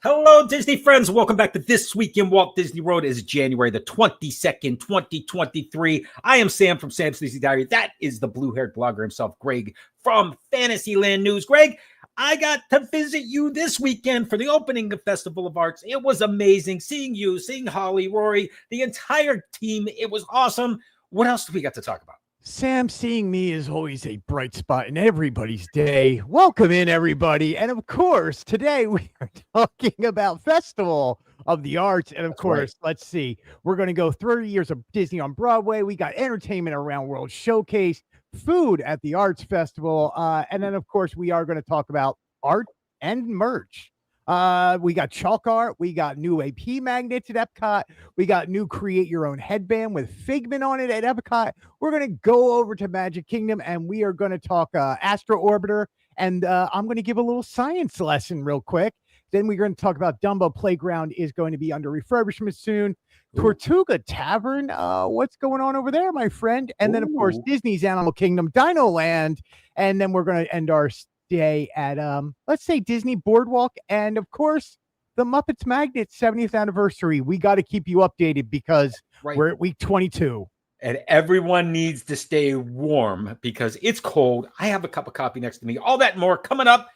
Hello, Disney friends. Welcome back to This Week in Walt Disney World. It is January the 22nd, 2023. I am Sam from Sam's Disney Diary. That is the blue-haired blogger himself, Greg from Fantasyland News. Greg, I got to visit you this weekend for the opening of Festival of Arts. It was amazing seeing you, seeing Holly, Rory, the entire team. It was awesome. What else do we got to talk about? Sam, seeing me is always a bright spot in everybody's day. Welcome in, everybody. And of course, today we are talking about Festival of the Arts. And of course, Let's see, we're going to go 30 years of Disney on Broadway. We got entertainment around World Showcase, food at the Arts Festival. And then, of course, we are going to talk about art and merch. We got chalk art, we got new AP magnets at Epcot, we got new create your own headband with Figment on it at Epcot. We're going to go over to Magic Kingdom and we are going to talk Astro Orbiter, and I'm going to give a little science lesson real quick. Then we're going to talk about Dumbo Playground is going to be under refurbishment soon. Tortuga Tavern, what's going on over there, my friend? And then, of course, Disney's Animal Kingdom, Dino Land, and then we're going to end our day at let's say Disney Boardwalk, and of course the Muppets Magnet 70th anniversary. We got to keep you updated because we're at week 22 and everyone needs to stay warm because it's cold. I have a cup of coffee next to me. All that and more coming up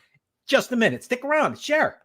just a minute. Stick around, share.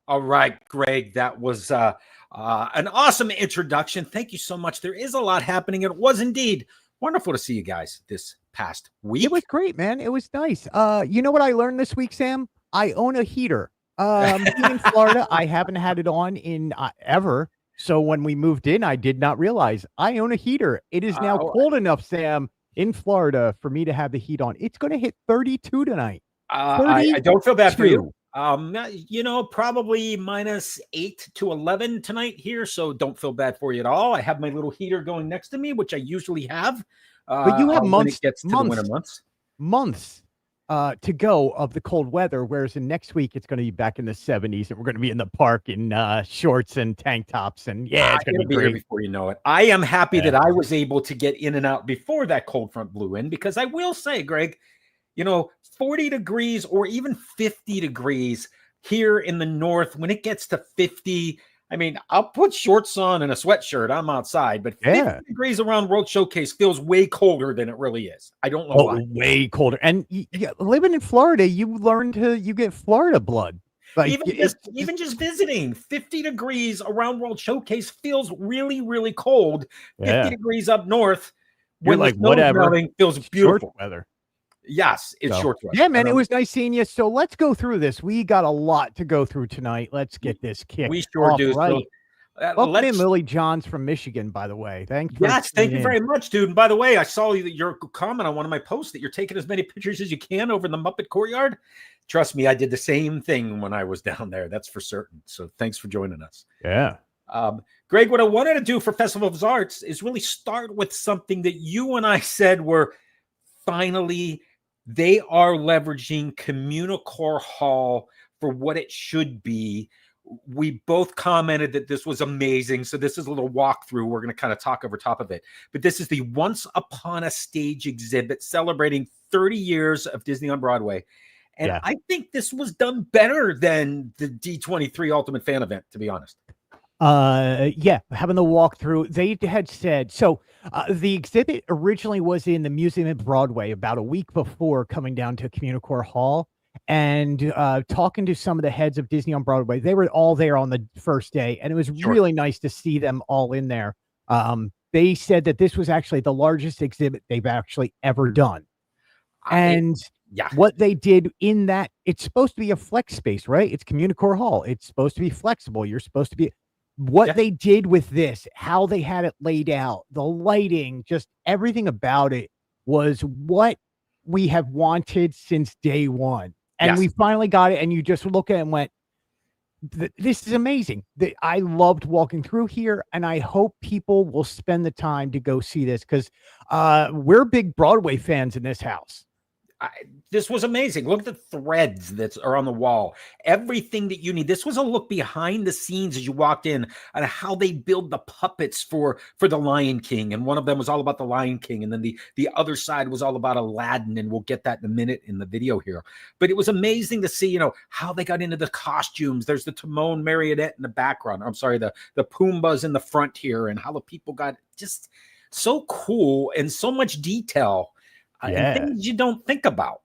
All right, Greg, that was an awesome introduction. Thank you so much. There is a lot happening. It was indeed wonderful to see you guys this past week. It was great, man. It was nice. You know what I learned this week, Sam? I own a heater. In Florida, I haven't had it on in ever. So when we moved in, I did not realize I own a heater. It is now cold enough, Sam, in Florida for me to have the heat on. It's going to hit 32 tonight. I don't feel bad for you. Probably -8 to 11 tonight here, so don't feel bad for you at all. I have my little heater going next to me, which I usually have. But you have months, when it gets to the winter months to go of the cold weather, whereas in next week it's going to be back in the 70s, and we're going to be in the park in shorts and tank tops, and it's going to be great here before you know it. I am happy that I was able to get in and out before that cold front blew in, because I will say, Greg, 40 degrees or even 50 degrees here in the north, when it gets to 50, I mean, I'll put shorts on and a sweatshirt. I'm outside, but 50 degrees around World Showcase feels way colder than it really is. I don't know why. Way colder. And living in Florida, you get Florida blood. Like even just visiting, 50 degrees around World Showcase feels really, really cold. 50 degrees up north. You're when the like, snow's whatever. melting, feels Short beautiful. weather. Yes, it's So, short weather. yeah, man, it was nice seeing you. So let's go through this. We got a lot to go through tonight. Let's get this We kicked sure off do. right. So Welcome in, let's. Lily Johns from Michigan, by the way. Thanks for Yes, thank you tuning in. very much, dude. And by the way, I saw your comment on one of my posts that you're taking as many pictures as you can over in the Muppet Courtyard. Trust me, I did the same thing when I was down there. That's for certain. So thanks for joining us. Yeah. Greg, what I wanted to do for Festival of Arts is really start with something that you and I said were finally, they are leveraging CommuniCore Hall for what it should be. We both commented that this was amazing. So this is a little walkthrough. We're going to kind of talk over top of it. But this is the Once Upon a Stage exhibit celebrating 30 years of Disney on Broadway. And Yeah. I think this was done better than the D23 Ultimate Fan Event, to be honest. Yeah, having the walkthrough, they had said so. The exhibit originally was in the Museum at Broadway about a week before coming down to CommuniCore Hall, and talking to some of the heads of Disney on Broadway. They were all there on the first day, and it was really nice to see them all in there. They said that this was actually the largest exhibit they've actually ever done, and what they did in that, it's supposed to be a flex space, right? It's CommuniCore Hall. It's supposed to be flexible. You're supposed to be. What they did with this, how they had it laid out, the lighting, just everything about it was what we have wanted since day one. And we finally got it. And you just look at it and went, this is amazing. I loved walking through here. And I hope people will spend the time to go see this because we're big Broadway fans in this house. This was amazing. Look at the threads that are on the wall. Everything that you need. This was a look behind the scenes as you walked in on how they build the puppets for the Lion King. And one of them was all about the Lion King. And then the other side was all about Aladdin. And we'll get that in a minute in the video here. But it was amazing to see, how they got into the costumes. There's the Timon marionette in the background. I'm sorry, the Pumbaa's in the front here, and how the people got just so cool and so much detail. And things you don't think about.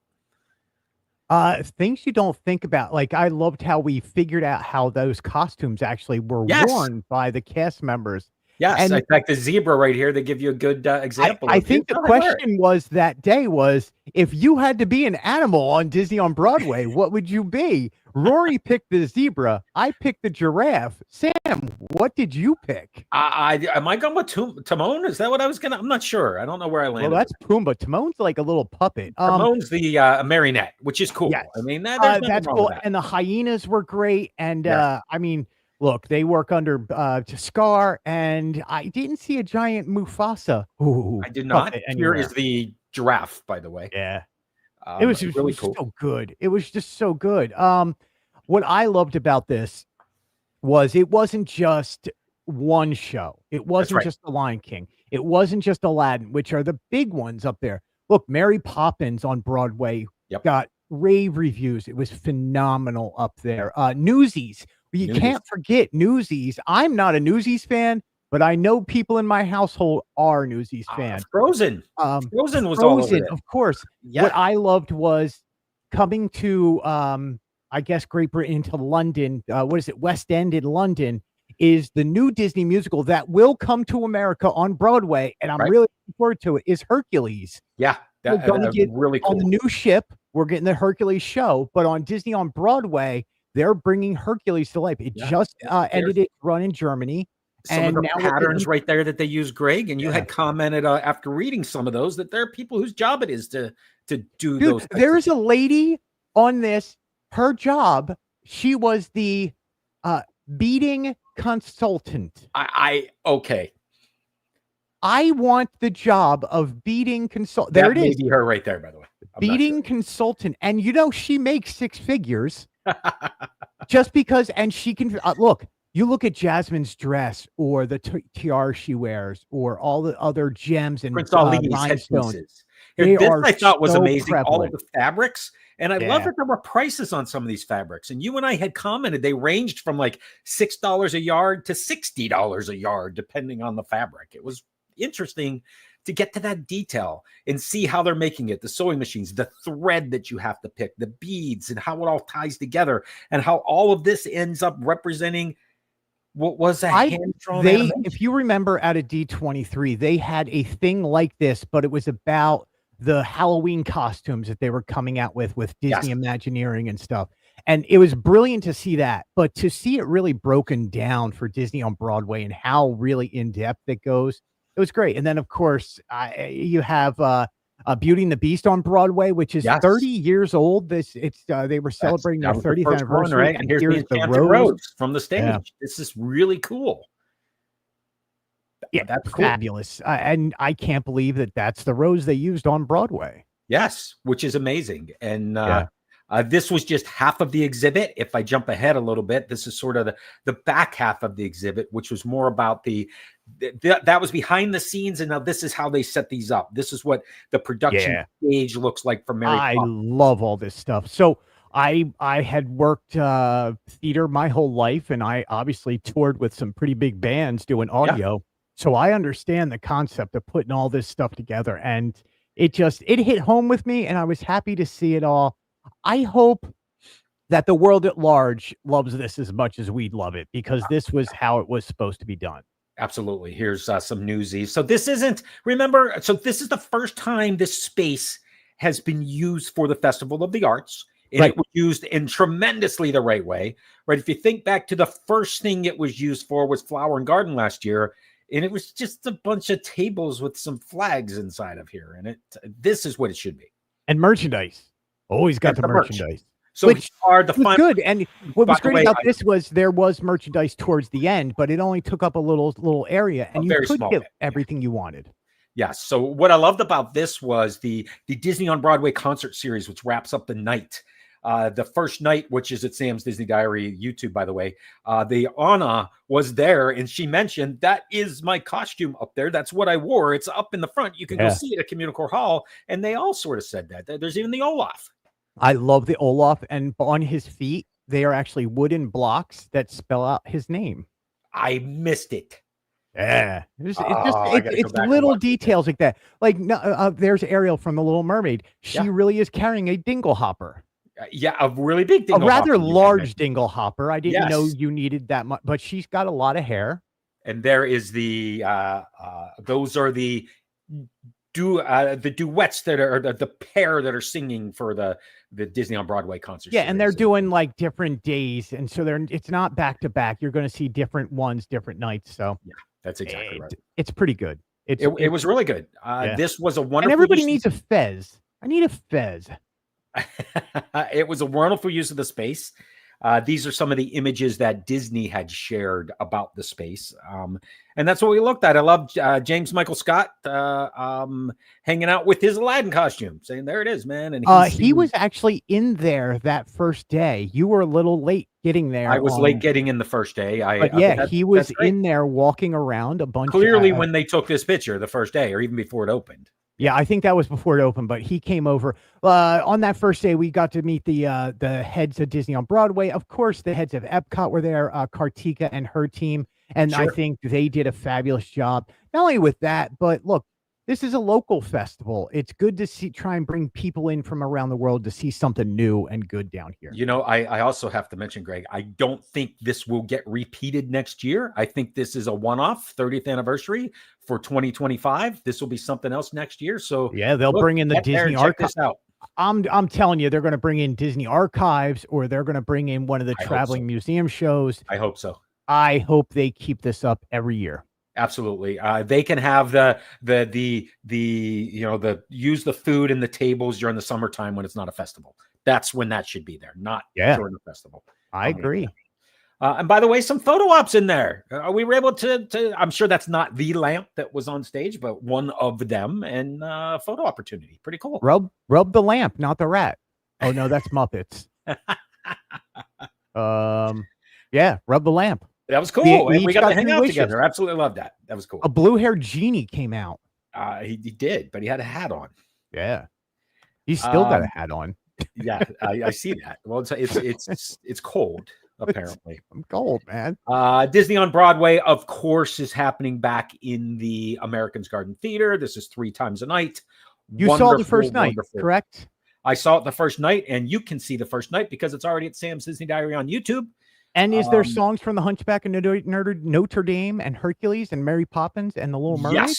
Things you don't think about. Like, I loved how we figured out how those costumes actually were worn by the cast members. Yes, and in fact, the zebra right here, they give you a good example. I think the question was that day was, if you had to be an animal on Disney on Broadway, what would you be? Rory picked the zebra. I picked the giraffe. Sam, what did you pick? Am I going with Timon? Is that what I was going to? I'm not sure. I don't know where I landed. Well, that's Pumbaa. Timon's like a little puppet. Timon's the marionette, which is cool. Yes. I mean, that's cool. And the hyenas were great. And I mean, look, they work under Scar, and I didn't see a giant Mufasa. Ooh, I did not. Here is the giraffe, by the way. Yeah. It was really cool. So good. It was just so good. What I loved about this was it wasn't just one show. It wasn't just The Lion King. It wasn't just Aladdin, which are the big ones up there. Look, Mary Poppins on Broadway got rave reviews. It was phenomenal up there. Newsies. You can't forget Newsies. I'm not a Newsies fan, but I know people in my household are Newsies fans. Frozen. Frozen was all over it. Of course. Yeah. What I loved was coming to, I guess, Great Britain to London. What is it? West End in London is the new Disney musical that will come to America on Broadway, and I'm really looking forward to it, is Hercules. Yeah. We're going to get really cool. On the new ship, we're getting the Hercules show, but on Disney on Broadway, they're bringing Hercules to life. It just ended its run in Germany. Some of the patterns right there that they use, Greg, and you had commented after reading some of those that there are people whose job it is to do those. There's a lady on this. Her job, she was the beading consultant. Okay. I want the job of beading consultant. There it is. That may be her right there, by the way. Beading consultant, and she makes six figures. Just because, and she can look. You look at Jasmine's dress, or the tiara she wears, or all the other gems and rhinestones. This I thought was amazing. Prevalent. All of the fabrics, and I love that there were prices on some of these fabrics. And you and I had commented they ranged from like $6 a yard to $60 a yard, depending on the fabric. It was interesting to get to that detail and see how they're making it, the sewing machines, the thread that you have to pick, the beads, and how it all ties together, and how all of this ends up representing What was a hand-drawn They, animation? if you remember at a D23, they had a thing like this, but it was about the Halloween costumes that they were coming out with Yes. Disney Imagineering and stuff. And it was brilliant to see that, but to see it really broken down for Disney on Broadway and how really in depth it goes, it was great. And then of course, you have Beauty and the Beast on Broadway, which is Yes. 30 years old. They were celebrating their That was the 30th first one, anniversary. right? And here's the Enchanted Rose. Rose from the stage. Yeah. This is really cool. Yeah, That's cool. fabulous. And I can't believe that that's the rose they used on Broadway. Yes, which is amazing. And Yeah. this was just half of the exhibit. If I jump ahead a little bit, this is sort of the back half of the exhibit, which was more about that was behind the scenes. And now this is how they set these up. This is what the production stage looks like for Mary I Poppins. love all this stuff. So I had worked theater my whole life, and I obviously toured with some pretty big bands doing audio. Yeah. So I understand the concept of putting all this stuff together, and it hit home with me, and I was happy to see it all. I hope that the world at large loves this as much as we love it, because this was how it was supposed to be done. Absolutely. Here's some newsies. So this is the first time this space has been used for the Festival of the Arts. And It was used in tremendously the right way, right? If you think back to the first thing it was used for was Flower and Garden last year, and it was just a bunch of tables with some flags inside of here. And this is what it should be. And merchandise. Always got the merchandise. So which are the final. Good. And what was great about this was there was merchandise towards the end, but it only took up a little area, and you could get everything you wanted. Yes. So what I loved about this was the Disney on Broadway concert series, which wraps up the night. The first night, which is at Sam's Disney Diary YouTube, by the way, the Anna was there, and she mentioned, that is my costume up there. That's what I wore. It's up in the front. You can go see it at CommuniCore Hall. And they all sort of said that. There's even the Olaf. I love the Olaf, and on his feet, they are actually wooden blocks that spell out his name. I missed it. Yeah, it's little details like that. Like there's Ariel from The Little Mermaid. She really is carrying a dingle hopper. A really big dingle hopper. A rather large dingle hopper. I didn't know you needed that much, but she's got a lot of hair. And there is the those are the duets that are the pair that are singing for the Disney on Broadway concert. Yeah, and they're doing like different days, and so it's not back to back. You're going to see different ones, different nights. So yeah, that's exactly right. It's pretty good. It was really good. This was a wonderful. And everybody needs a fez. I need a fez. It was a wonderful use of the space. These are some of the images that Disney had shared about the space. And that's what we looked at. I love James Michael Scott hanging out with his Aladdin costume, saying, there it is, man. And he was actually in there that first day. You were a little late getting there. I was late getting in the first day. He was in there walking around a bunch. Clearly when they took this picture the first day, or even before it opened. Yeah, I think that was before it opened, but he came over. On that first day, we got to meet the heads of Disney on Broadway. Of course, the heads of Epcot were there, Kartika and her team, and I think they did a fabulous job. Not only with that, but look, this is a local festival. It's good to try and bring people in from around the world to see something new and good down here. You know, I also have to mention, Greg, I don't think this will get repeated next year. I think this is a one-off 30th anniversary for 2025. This will be something else next year. So yeah, they'll bring in the Disney Archives. I'm telling you, they're going to bring in Disney Archives, or they're going to bring in one of the traveling museum shows. I hope so. I hope they keep this up every year. Absolutely. They can have the use the food and the tables during the summertime when it's not a festival. That's when that should be there, not during the festival. I agree. And by the way, some photo ops in there. We were able to, I'm sure that's not the lamp that was on stage, but one of them, and photo opportunity. Pretty cool. Rub the lamp, not the rat. Oh no, that's Muppets. Yeah, rub the lamp. That was cool. We got to hang out together. Absolutely loved that. That was cool. A blue-haired genie came out. He did, but he had a hat on. Yeah. He's still got a hat on. Yeah, I see that. Well, it's cold, apparently. I'm cold, man. Disney on Broadway, of course, is happening back in the American's Garden Theater. This is 3 times a night. You saw the first night, correct? I saw it the first night, and you can see the first night because it's already at Sam's Disney Diary on YouTube. And is there songs from The Hunchback of Notre Dame and Hercules and Mary Poppins and The Little Mermaid?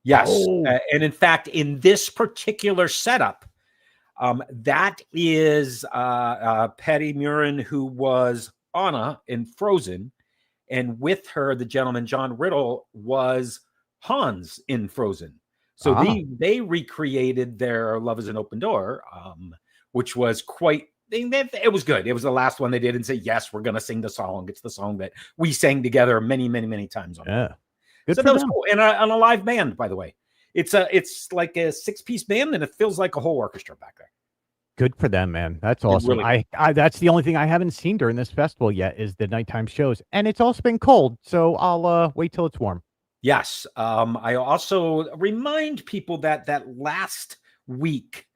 Yes. Oh. And in fact, in this particular setup, that is Patty Murin, who was Anna in Frozen, and with her, the gentleman John Riddle was Hans in Frozen. So they recreated their "Love Is an Open Door," which was quite. It was good. It was the last one they did, and say, "Yes, we're going to sing the song." It's the song that we sang together many, many, many times. Yeah, good so for that was them. cool. And on a live band, by the way, it's like a 6-piece band, and it feels like a whole orchestra back there. Good for them, man. That's awesome. Really I that's the only thing I haven't seen during this festival yet is the nighttime shows, and it's also been cold, so I'll wait till it's warm. Yes. I also remind people that last week.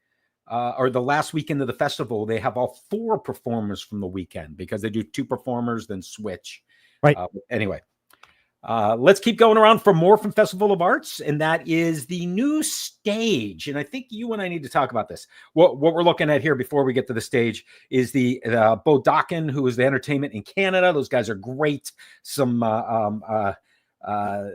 Or the last weekend of the festival, they have all 4 performers from the weekend because they do 2 performers, then switch. Right. Anyway, let's keep going around for more from Festival of Arts, and that is the new stage. And I think you and I need to talk about this. What we're looking at here before we get to the stage is the Bodocken, who is the entertainment in Canada. Those guys are great. Some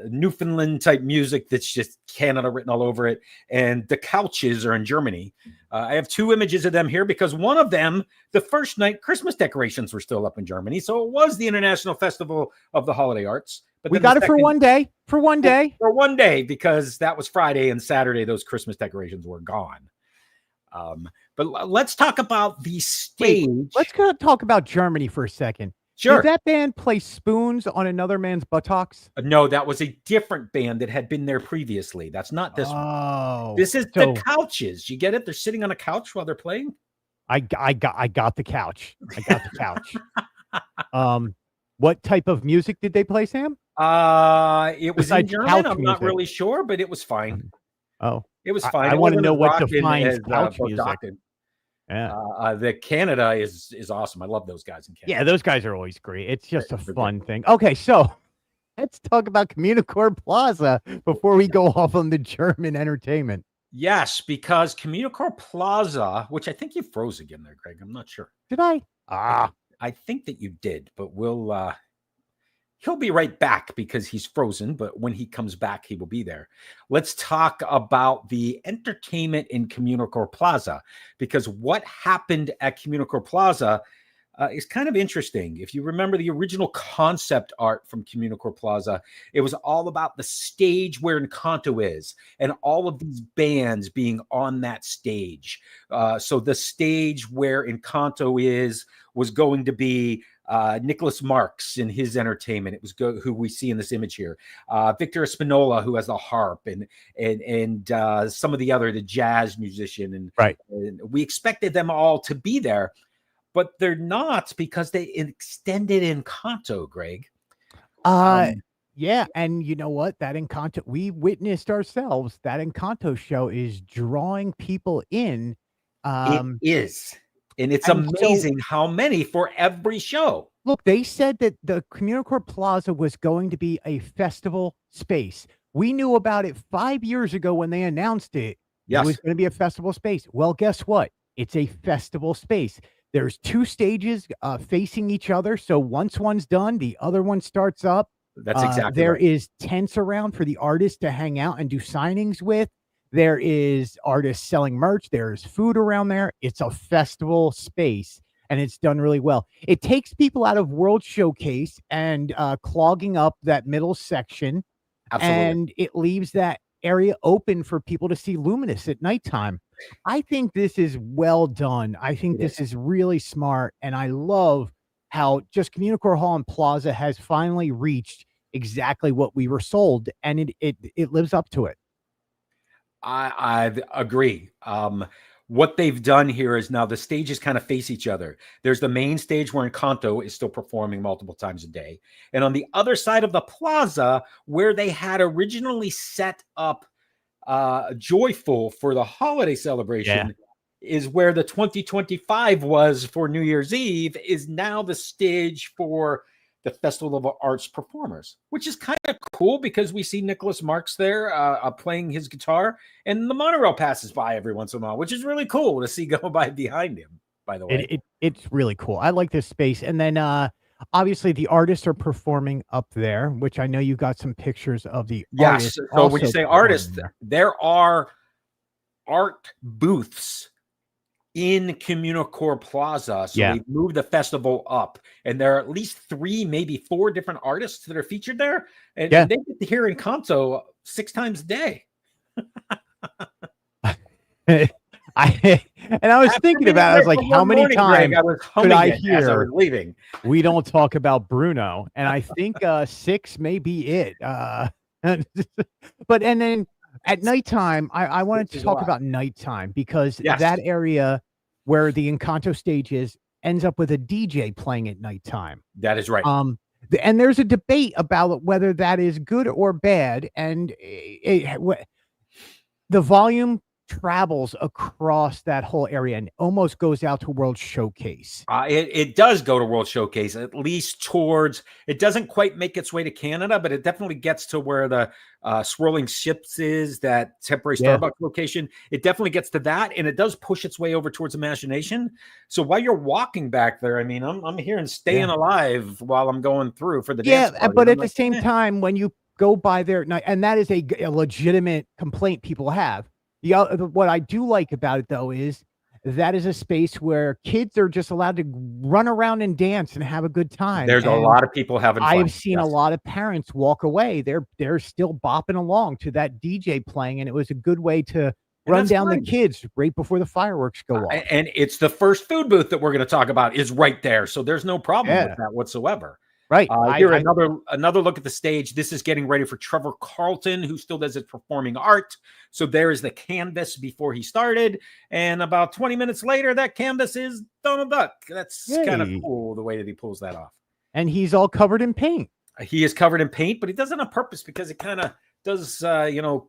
Newfoundland type music that's just Canada written all over it, and the couches are in Germany. I have 2 images of them here because one of them, the first night, Christmas decorations were still up in Germany, so it was the International Festival of the Holiday Arts. But we got it for one day. For one day, because that was Friday, and Saturday those Christmas decorations were gone. But let's talk about the stage. Wait, let's go talk about Germany for a second. Sure. Did that band play spoons on another man's buttocks? No, that was a different band that had been there previously. That's not this one. This is the couches. You get it? They're sitting on a couch while they're playing. I got the couch. I got the couch. What type of music did they play, Sam? It was in German. I'm not really sure, but it was fine. Oh, it was fine. I want to know what defines couch music. Yeah, the Canada is awesome. I love those guys in Canada. Yeah, those guys are always great. It's just a fun thing. Okay, so let's talk about CommuniCore Plaza before we go off on the German entertainment. Yes, because CommuniCore Plaza, which I think you froze again there, Greg. I'm not sure. Did I? I think that you did, but he'll be right back because he's frozen, but when he comes back, he will be there. Let's talk about the entertainment in CommuniCore Plaza, because what happened at CommuniCore Plaza is kind of interesting. If you remember the original concept art from CommuniCore Plaza, it was all about the stage where Encanto is and all of these bands being on that stage. So the stage where Encanto was going to be Nicholas Marx in his entertainment. It was who we see in this image here. Victor Espinola, who has the harp, and some of the jazz musician. And we expected them all to be there, but they're not because they extended Encanto, Greg. Yeah, and you know what? That Encanto, we witnessed ourselves. That Encanto show is drawing people in. It is. And it's amazing how many for every show. Look, they said that the CommuniCore Plaza was going to be a festival space. We knew about it 5 years ago when they announced it. Yes. It was going to be a festival space. Well, guess what? It's a festival space. There's 2 stages facing each other. So once one's done, the other one starts up. That's exactly There right. is tents around for the artists to hang out and do signings with. There is artists selling merch. There's food around there. It's a festival space, and it's done really well. It takes people out of World Showcase and clogging up that middle section. Absolutely. And it leaves that area open for people to see Luminous at nighttime. I think this is well done. I think this is really smart, and I love how just CommuniCore Hall and Plaza has finally reached exactly what we were sold, and it lives up to it. I agree. What they've done here is now the stages kind of face each other. There's the main stage where Encanto is still performing multiple times a day. And on the other side of the plaza, where they had originally set up Joyful for the holiday celebration, is where the 2025 was for New Year's Eve, is now the stage for the Festival of Arts performers, which is kind of cool because we see Nicholas Marx there playing his guitar, and the monorail passes by every once in a while, which is really cool to see go by behind him, by the way. It's really cool. I like this space. And then Obviously, the artists are performing up there, which I know you got some pictures of the Yes. artists So when you also say performing artists, there. there are art booths in CommuniCore Plaza. So Yeah. they've moved the festival up, and there are at least 3, maybe 4 different artists that are featured there. And, Yeah. and they get to hear Encanto 6 times a day. I was After thinking being about it, I away was like, for how one many morning, Greg, times I was could humming I it as I was hear leaving. we don't talk about Bruno? And I think 6 may be it. But and then at nighttime, I wanted 6 to is a talk lot. about nighttime because Yes, that area where the Encanto stage is ends up with a DJ playing at nighttime. that is right. And there's a debate about whether that is good or bad, and the volume travels across that whole area and almost goes out to World Showcase. It does go to World Showcase, at least towards. It doesn't quite make its way to Canada, but it definitely gets to where the Swirling Ships is, that temporary Yeah. Starbucks location. It definitely gets to that, and it does push its way over towards Imagination. So while you're walking back there, I mean, I'm hearing "Staying Alive" while I'm going through for the dance party. But I'm at the like, same time, when you go by there at night, and that is a legitimate complaint people have. What I do like about it, though, is that is a space where kids are just allowed to run around and dance and have a good time. there's a And lot of people having fun. I've seen a lot of parents walk away. They're still bopping along to that DJ playing, and it was a good way to run that's down the fine. kids right before the fireworks go off. And it's the first food booth that we're going to talk about is right there, so there's no problem with that whatsoever. Right. Here, another look at the stage. This is getting ready for Trevor Carlton, who still does his performing art. So there is the canvas before he started, and about 20 minutes later, that canvas is Donald Duck. That's kind of cool the way that he pulls that off. And he's all covered in paint. He is covered in paint, but he does it on purpose because it kind of does,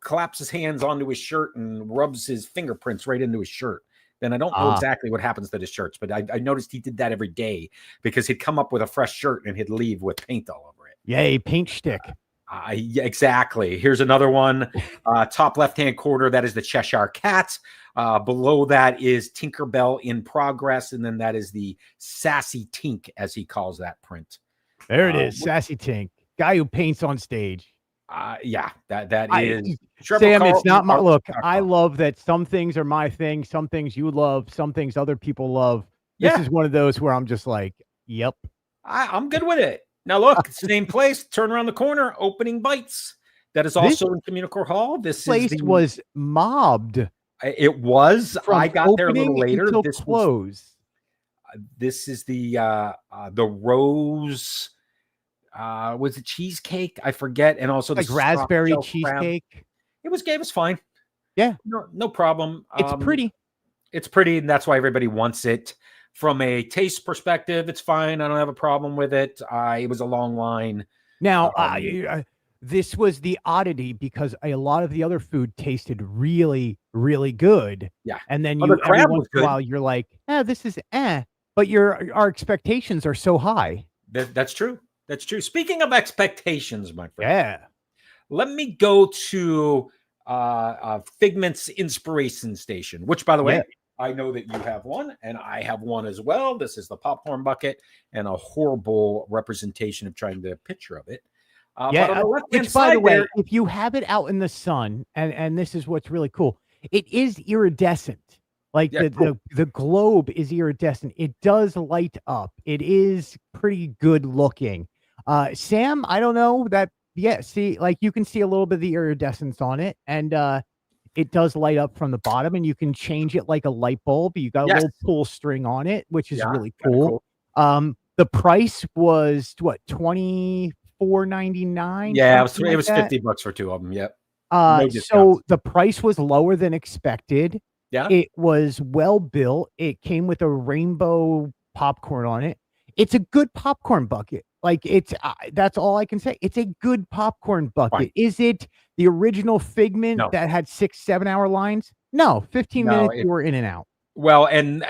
collapse his hands onto his shirt and rubs his fingerprints right into his shirt. Then I don't know exactly what happens to the shirts, but I noticed he did that every day because he'd come up with a fresh shirt and he'd leave with paint all over it. Yay, paint shtick. Yeah, exactly. Here's another one. Top left-hand corner, that is the Cheshire Cat. Below that is Tinkerbell in progress, and then that is the Sassy Tink, as he calls that print. There it is, Sassy Tink, guy who paints on stage. Yeah, that is Sam. It's not my look. I love that some things are my thing, some things you love, some things other people love. This is one of those where I'm just like, yep, I'm good with it. Now look, same place. Turn around the corner. Opening Bites. That is also in CommuniCore Hall. This place was mobbed. It was. I got there a little later. This close. This is the Rose. Was it cheesecake? I forget. And also like raspberry cheesecake. It was fine. Yeah, no problem. It's pretty. It's pretty, and that's why everybody wants it. From a taste perspective, it's fine. I don't have a problem with it. It was a long line. Now, this was the oddity because a lot of the other food tasted really, really good. Yeah, and then every once in a while you're like, this is but our expectations are so high. That's true. That's true. Speaking of expectations, my friend. Yeah. Let me go to Figment's Inspiration Station, which, by the way, I know that you have one, and I have one as well. This is the popcorn bucket, and a horrible representation of trying to picture of it. But on the left-hand side, by the way, if you have it out in the sun, and this is what's really cool, it is iridescent. Like the globe is iridescent. It does light up. It is pretty good looking. Sam, I don't know that. Yeah, see, like you can see a little bit of the iridescence on it, and it does light up from the bottom, and you can change it like a light bulb. You got a little pull string on it, which is really cool. The price was what, $24.99? Yeah, it was $50 for 2 of them. Yep. So the price was lower than expected. Yeah, it was well built. It came with a rainbow popcorn on it. It's a good popcorn bucket. Like it's that's all I can say. It's a good popcorn bucket. Fine. Is it the original Figment that had 6-7 hour lines? No, 15 minutes you were in and out. Well, and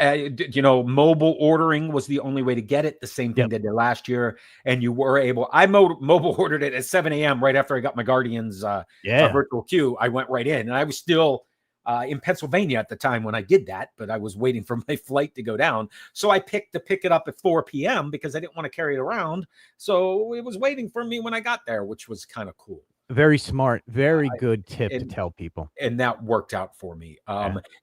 mobile ordering was the only way to get it. The same thing they did last year, and you were able. I mobile ordered it at 7 a.m. right after I got my Guardians virtual queue. I went right in, and I was still in Pennsylvania at the time when I did that, but I was waiting for my flight to go down. So I picked to pick it up at 4 p.m. because I didn't want to carry it around. So it was waiting for me when I got there, which was kind of cool. Very smart. Very good tip to tell people. And that worked out for me.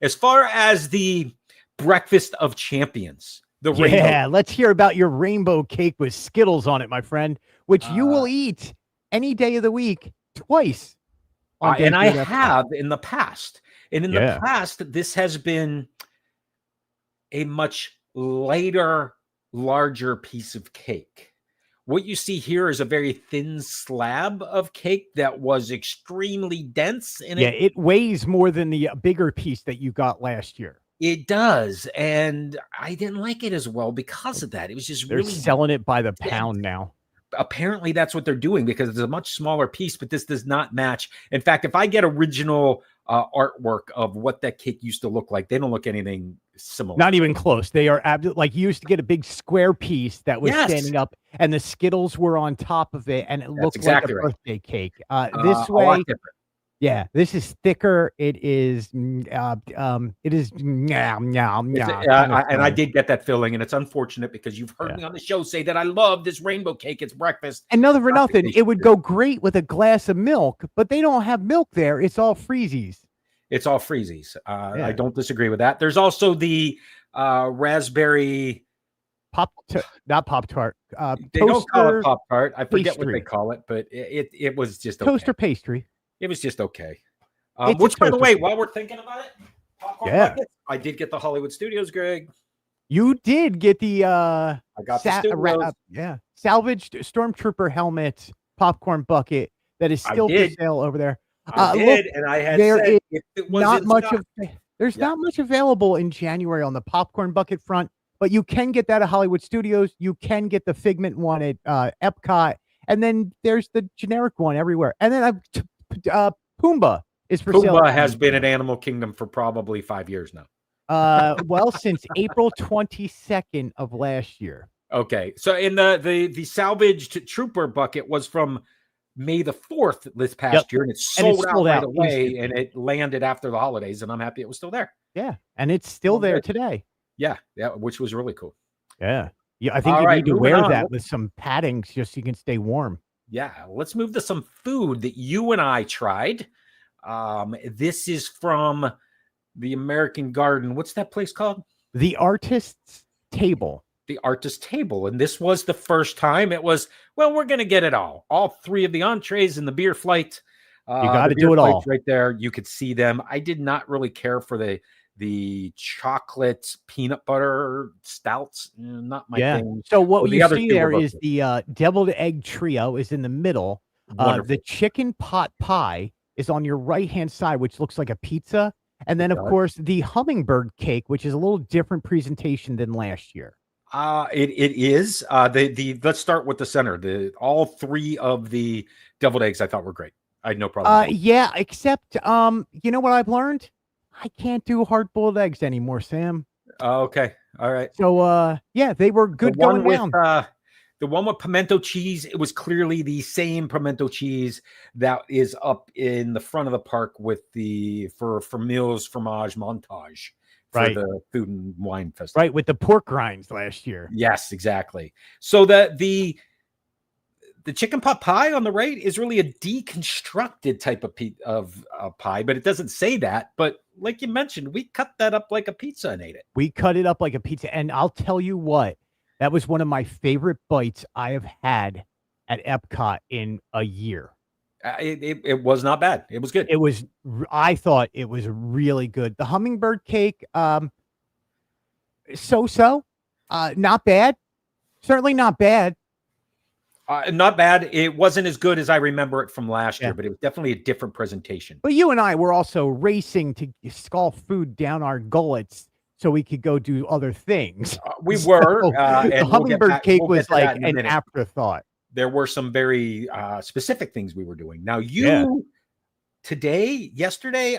As far as the breakfast of champions, let's hear about your rainbow cake with Skittles on it, my friend, which you will eat any day of the week twice. And I have in the past. And in the past, this has been a much lighter, larger piece of cake. What you see here is a very thin slab of cake that was extremely dense. And it weighs more than the bigger piece that you got last year. It does. And I didn't like it as well because of that. It was just They're really selling it by the pound now. Apparently that's what they're doing because it's a much smaller piece, but this does not match. In fact, if I get original artwork of what that cake used to look like, they don't look anything similar. Not even close. They are like you used to get a big square piece that was standing up and the Skittles were on top of it and it looked like a birthday cake. This way, this is thicker. It is and I did get that feeling, and it's unfortunate because you've heard me on the show say that I love this rainbow cake. It's breakfast. And nothing for nothing, it would go great with a glass of milk, but they don't have milk there. It's all freezies. It's all freezies. I don't disagree with that. There's also the raspberry not Pop-Tart. They don't call it Pop-Tart. I forget what they call it, but it was just toaster pastry. It was just okay. Which, by the way, while we're thinking about it, popcorn buckets, I did get the Hollywood Studios, Greg. You did get the I got the studios. Salvaged Stormtrooper helmet popcorn bucket that is still for sale over there. I did, and I had said if it was not much of there's not much available in January on the popcorn bucket front, but you can get that at Hollywood Studios. You can get the Figment one at Epcot, and then there's the generic one everywhere. And then Pumbaa is for sale. Pumbaa has been at Animal Kingdom for probably 5 years now. Well, since April 22nd of last year. Okay, so in the salvaged trooper bucket was from May the 4th this past year, and it sold out right away, and it landed after the holidays, and I'm happy it was still there. Yeah, and it's still there today. Yeah, which was really cool. Yeah, I think you need to wear that with some padding just so you can stay warm. Yeah, let's move to some food that you and I tried. This is from the American Garden. What's that place called? The Artist's Table. The Artist's Table. And this was the first time it was, well, we're going to get it all. All three of the entrees and the beer flight. You got to do it all. Right there. You could see them. I did not really care for the chocolate peanut butter stouts. Not my thing. So what you see there is the deviled egg trio is in the middle. The chicken pot pie is on your right-hand side, which looks like a pizza. And then, of course, the hummingbird cake, which is a little different presentation than last year. It is. Let's start with the center. All three of the deviled eggs I thought were great. I had no problem. Yeah, except you know what I've learned? I can't do hard-boiled eggs anymore, Sam. Okay. All right. So yeah, they were good going down. The one with pimento cheese, it was clearly the same pimento cheese that is up in the front of the park with for Mills Fromage Montage for the Food and Wine Festival. Right, with the pork rinds last year. Yes, exactly. So the chicken pot pie on the right is really a deconstructed type of pie, but it doesn't say that. But like you mentioned, we cut that up like a pizza and ate it. We cut it up like a pizza, and I'll tell you what. That was one of my favorite bites I have had at Epcot in a year. It was not bad. It was good. I thought it was really good. The hummingbird cake, so-so, not bad. Certainly not bad. Not bad. It wasn't as good as I remember it from last year, but it was definitely a different presentation. But you and I were also racing to scull food down our gullets so we could go do other things. We were. The hummingbird cake was like an afterthought. There were some very specific things we were doing. Now, yesterday,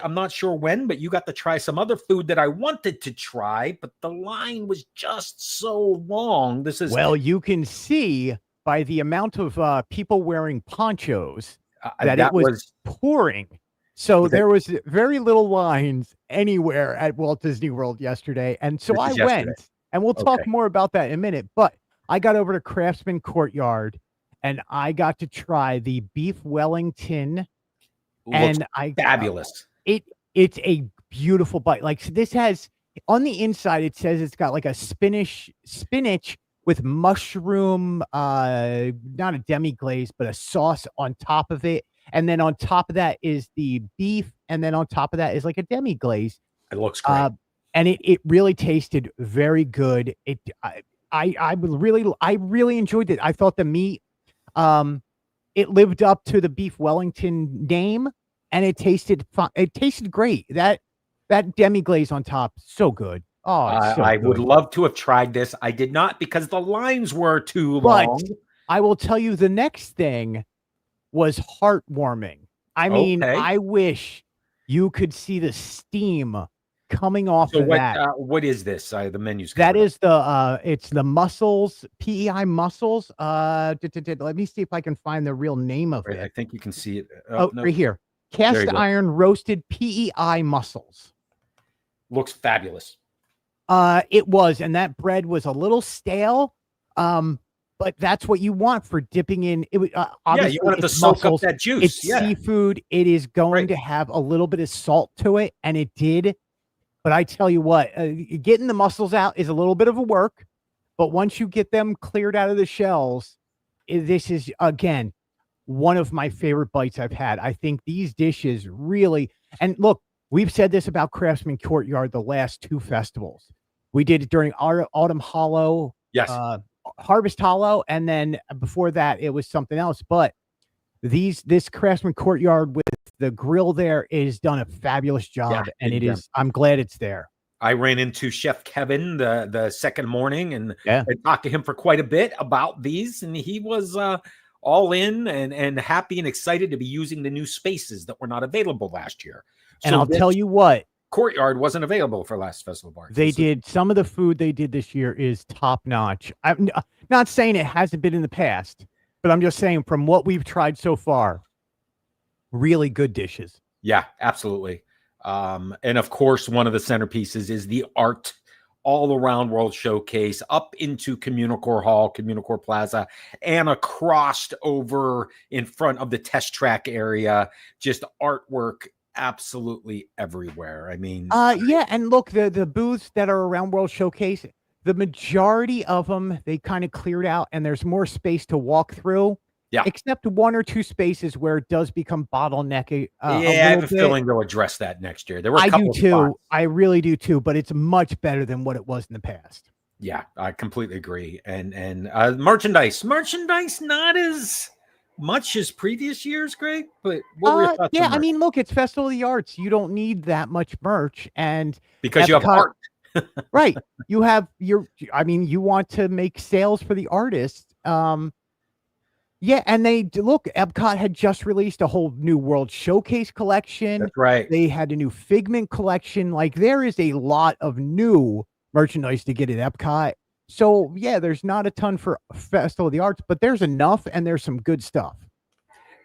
I'm not sure when, but you got to try some other food that I wanted to try, but the line was just so long. Well, you can see by the amount of people wearing ponchos that it was pouring. So there was very little lines anywhere at Walt Disney World yesterday. And so I went, and we'll talk more about that in a minute. But I got over to Craftsman Courtyard, and I got to try the beef Wellington. And fabulous. It's a beautiful bite. Like, so this has on the inside, it says it's got like a spinach with mushroom, not a demi glaze, but a sauce on top of it. And then on top of that is the beef. And then on top of that is like a demi glaze. It looks great. And it really tasted very good. I really enjoyed it. I thought the meat, it lived up to the beef Wellington name, and it tasted fun. It tasted great. That demi glaze on top, so good. Oh, I would love to have tried this. I did not because the lines were too long. I will tell you, the next thing was heartwarming. I mean, I wish you could see the steam coming off of that. What is this? The menu's that is it's the mussels, PEI mussels. Let me see if I can find the real name of it. I think you can see it. No. Right here. Cast iron roasted PEI mussels. Looks fabulous. It was, and that bread was a little stale. But that's what you want for dipping in. It was obviously you want it to soak up that juice. It's seafood. It is going to have a little bit of salt to it, and it did. But I tell you what, getting the mussels out is a little bit of a work. But once you get them cleared out of the shells, this is again one of my favorite bites I've had. I think these dishes really, and look, we've said this about Craftsman Courtyard the last two festivals. We did it during Autumn Hollow. Yes. Harvest Hollow, and then before that it was something else. But this Craftsman Courtyard with the grill there is done a fabulous job, and it is. I'm glad it's there. I ran into Chef Kevin the second morning, and I talked to him for quite a bit about these, and he was all in and happy and excited to be using the new spaces that were not available last year. And I'll tell you what. Courtyard wasn't available for last Festival of Arts. They did some of the food they did this year is top notch. I'm not saying it hasn't been in the past, but I'm just saying from what we've tried so far, really good dishes. Yeah, absolutely. And of course, one of the centerpieces is the art all around World Showcase up into CommuniCore Hall, CommuniCore Plaza, and across over in front of the test track area. Just artwork absolutely everywhere. I mean, and look, the booths that are around World Showcase, the majority of them they kind of cleared out, and there's more space to walk through. Yeah, except one or two spaces where it does become bottlenecky. I have a feeling they'll address that next year. There were I do too. Spots. I really do too. But it's much better than what it was in the past. Yeah, I completely agree. And merchandise not as much as previous years, Greg, but what were your thoughts? Yeah, I mean, look, it's Festival of the Arts. You don't need that much merch, and because you have art, right? You have you want to make sales for the artists. And Epcot had just released a whole new World Showcase collection. That's right. They had a new Figment collection. Like, there is a lot of new merchandise to get at Epcot. So, yeah, there's not a ton for Festival of the Arts, but there's enough, and there's some good stuff.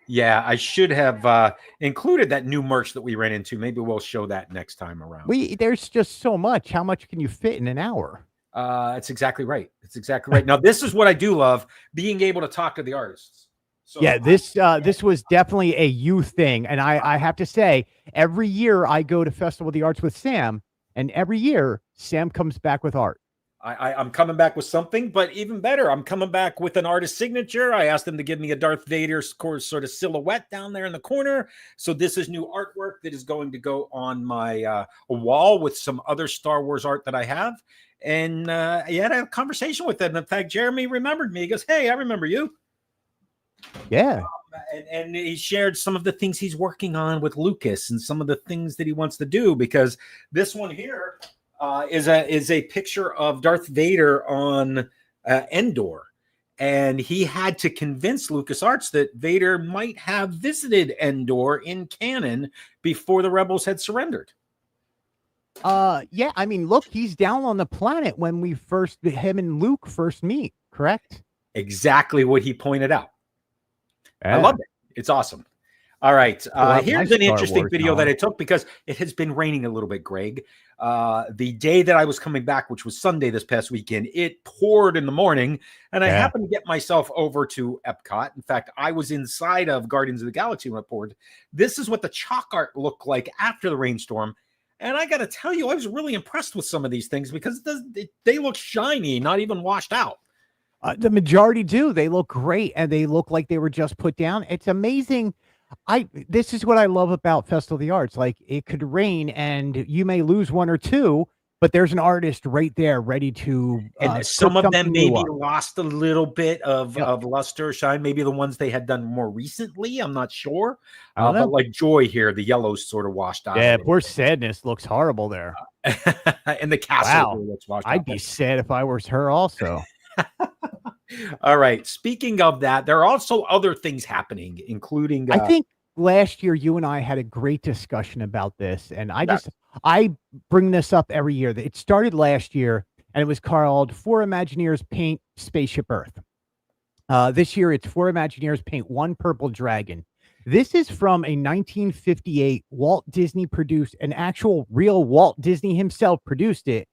Yeah, I should have included that new merch that we ran into. Maybe we'll show that next time around. There's just so much. How much can you fit in an hour? That's exactly right. It's exactly right. Now, this is what I do love, being able to talk to the artists. So, yeah, this was definitely a youth thing. And I have to say, every year I go to Festival of the Arts with Sam, and every year Sam comes back with art. I'm coming back with something, but even better, I'm coming back with an artist signature. I asked them to give me a Darth Vader sort of silhouette down there in the corner. So this is new artwork that is going to go on my wall with some other Star Wars art that I have. And I had a conversation with them. In fact, Jeremy remembered me. He goes, "Hey, I remember you." Yeah. And he shared some of the things he's working on with Lucas and some of the things that he wants to do, because this one here is a picture of Darth Vader on Endor, and he had to convince LucasArts that Vader might have visited Endor in canon before the rebels had surrendered. Yeah, I mean, look, he's down on the planet when him and Luke first meet, correct? Exactly what he pointed out. Yeah. I love it. It's awesome. All right. Pull out my Here's an Star interesting Wars video that I knowledge. took because it has been raining a little bit, Greg. The day that I was coming back, which was Sunday this past weekend, it poured in the morning, and I Yeah. happened to get myself over to Epcot. In fact, I was inside of Guardians of the Galaxy when it poured. This is what the chalk art looked like after the rainstorm. And I got to tell you, I was really impressed with some of these things because they look shiny, not even washed out. The majority do. They look great, and they look like they were just put down. It's amazing. This is what I love about Festival of the Arts. Like, it could rain and you may lose one or two, but there's an artist right there ready to And some cook of them something new maybe up. lost a little bit of, Yep. of luster or shine. Maybe the ones they had done more recently. I'm not sure. I don't But know. like Joy here, the yellow's sort of washed out a Yeah, little poor Sadness looks horrible there. bit. And the castle Wow. here looks washed I'd out. be sad if I was her also. All right. Speaking of that, there are also other things happening, including I think last year you and I had a great discussion about this, and yes. I bring this up every year. It started last year, and it was called Four Imagineers Paint Spaceship Earth. This year it's Four Imagineers Paint One Purple Dragon. This is from a 1958 Walt Disney produced, an actual real Walt Disney himself produced it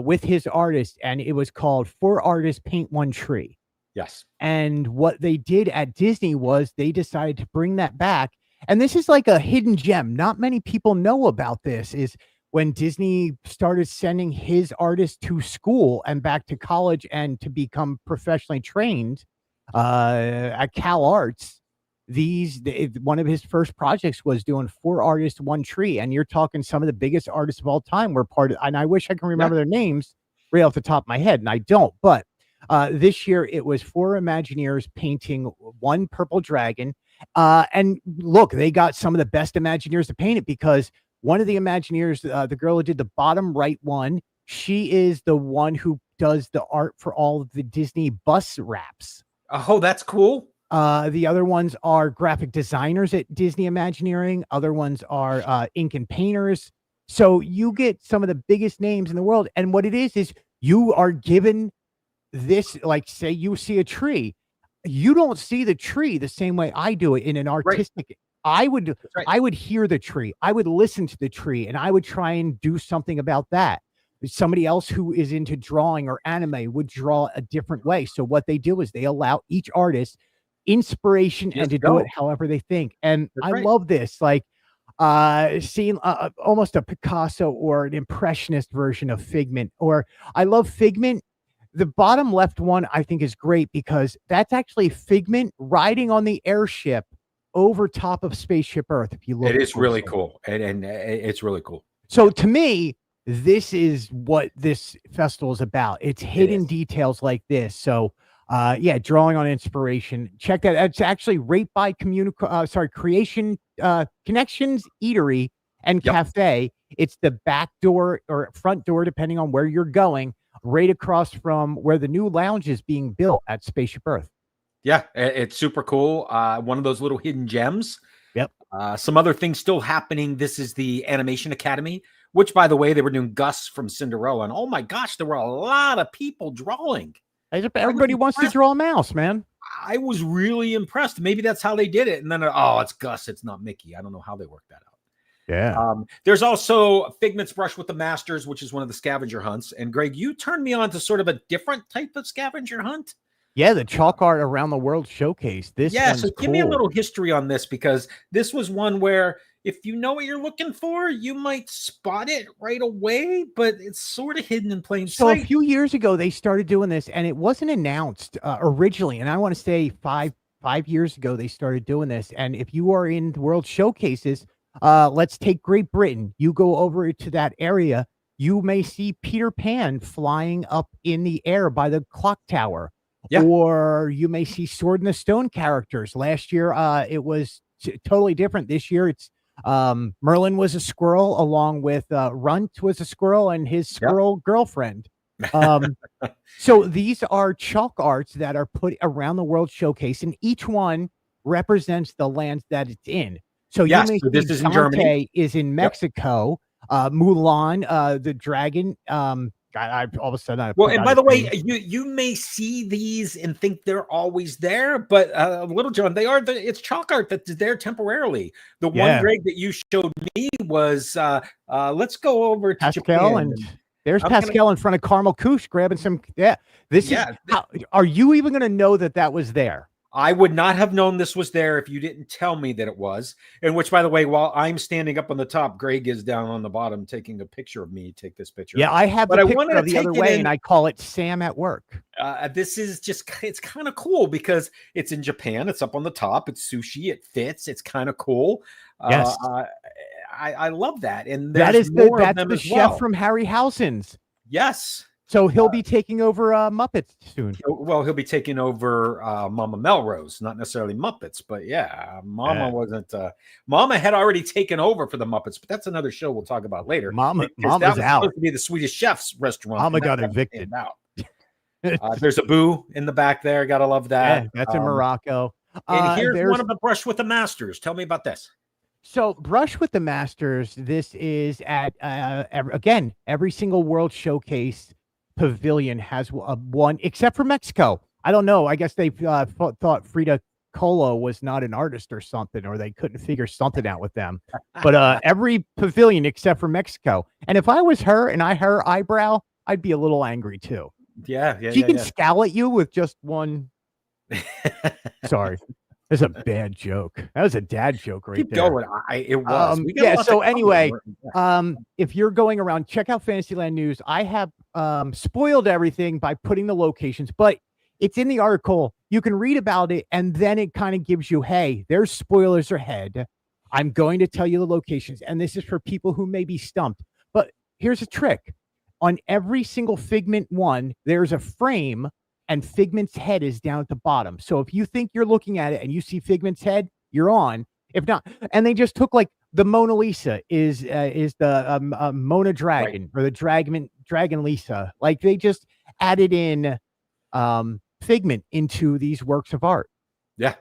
with his artist, and it was called Four Artists Paint One Tree. Yes. And what they did at Disney was they decided to bring that back. And this is like a hidden gem. Not many people know about this. Is when Disney started sending his artists to school and back to college and to become professionally trained at Cal Arts. One of his first projects was doing Four Artists, One Tree. And you're talking some of the biggest artists of all time were part of, and I wish I can remember their names right off the top of my head, and I don't, but this year it was Four Imagineers painting One Purple Dragon. And look, they got some of the best Imagineers to paint it, because one of the Imagineers, the girl who did the bottom right one, she is the one who does the art for all of the Disney bus wraps. Oh, that's cool. The other ones are graphic designers at Disney Imagineering. Other ones are ink and painters. So you get some of the biggest names in the world. And what it is you are given this, like, say you see a tree, you don't see the tree the same way I do it in an artistic. Right. I would hear the tree, I would listen to the tree, and I would try and do something about that. Somebody else who is into drawing or anime would draw a different way. So what they do is they allow each artist inspiration and to do it however they think. And I love this, like seeing almost a Picasso or an impressionist version of Figment. Or I love Figment. The bottom left one I think is great because that's actually Figment riding on the airship over top of Spaceship Earth. If you look, it is really cool, and it's really cool. So to me, this is what this festival is about. It's hidden details like this. So yeah, drawing on inspiration. Check that. It's actually right by Creation Connections Eatery and Cafe. It's the back door or front door, depending on where you're going, right across from where the new lounge is being built at Spaceship Earth. Yeah, it's super cool. One of those little hidden gems. Yep. Some other things still happening. This is the Animation Academy, which, by the way, they were doing Gus from Cinderella. And oh my gosh, there were a lot of people drawing. Everybody wants to draw a mouse, man. I was really impressed. Maybe that's how they did it. And then, it's Gus. It's not Mickey. I don't know how they worked that out. Yeah. There's also Figment's Brush with the Masters, which is one of the scavenger hunts. And Greg, you turned me on to sort of a different type of scavenger hunt. Yeah, the chalk art around the world showcase. This so give me a little history on this, because this was one where if you know what you're looking for, you might spot it right away, but it's sort of hidden in plain sight. So a few years ago, they started doing this, and it wasn't announced originally. And I want to say five years ago, they started doing this. And if you are in the world showcases, let's take Great Britain. You go over to that area, you may see Peter Pan flying up in the air by the clock tower. Yeah. Or you may see Sword in the Stone characters. Last year, it was totally different. This year, it's Merlin was a squirrel, along with Runt was a squirrel and his squirrel girlfriend. So these are chalk arts that are put around the world showcase, and each one represents the lands that it's in. So you may see this is in Germany. Is in Mexico. Mulan, the dragon, I all of a sudden I Well, put and out by a the way, thing. you may see these and think they're always there, but Little John, it's chalk art that's there temporarily. The one, Yeah. Greg, that you showed me was let's go over to Pascal, Japan. and there's I'm gonna, Pascal in front of Carmel Koosh grabbing some. Yeah, this is yeah. how. Are you even going to know that that was there? I would not have known this was there if you didn't tell me that it was. And which, by the way, while I'm standing up on the top, Greg is down on the bottom taking a picture of me. Take this picture. Yeah, I have But the I picture wanted to of the take other it way, in. and I call it Sam at work. This is just, it's kind of cool because it's in Japan. It's up on the top. It's sushi. It fits. It's kind of cool. Yes. I love that. And That there's is more of that's them the as chef well. from Harryhausen's. Yes. So he'll be taking over Muppets soon. Well, he'll be taking over Mama Melrose, not necessarily Muppets, but yeah, wasn't. Mama had already taken over for the Muppets, but that's another show we'll talk about later. Mama's that was out. supposed to be the Swedish Chef's restaurant. Mama got evicted. Out. There's a boo in the back there. Gotta love that. Yeah, that's in Morocco. And here's one of the Brush with the Masters. Tell me about this. So Brush with the Masters, this is at, again, every single World Showcase pavilion has one, except for Mexico. I don't know. I guess they thought Frida Kahlo was not an artist or something, or they couldn't figure something out with them. But every pavilion except for Mexico. And if I was her and her eyebrow, I'd be a little angry too. Yeah. She can scowl at you with just one. Sorry. That's a bad joke. That was a dad joke right Keep there. going. It was. Yeah. So anyway, if you're going around, check out Fantasyland News. I have spoiled everything by putting the locations, but it's in the article. You can read about it, and then it kind of gives you, hey, there's spoilers ahead. I'm going to tell you the locations, and this is for people who may be stumped. But here's a trick. On every single Figment one, there's a frame, and Figment's head is down at the bottom. So if you think you're looking at it and you see Figment's head, you're on. If not, and they just took like the Mona Lisa is the Mona Dragon, right, or the Dragon Lisa. Like they just added in Figment into these works of art. Yeah.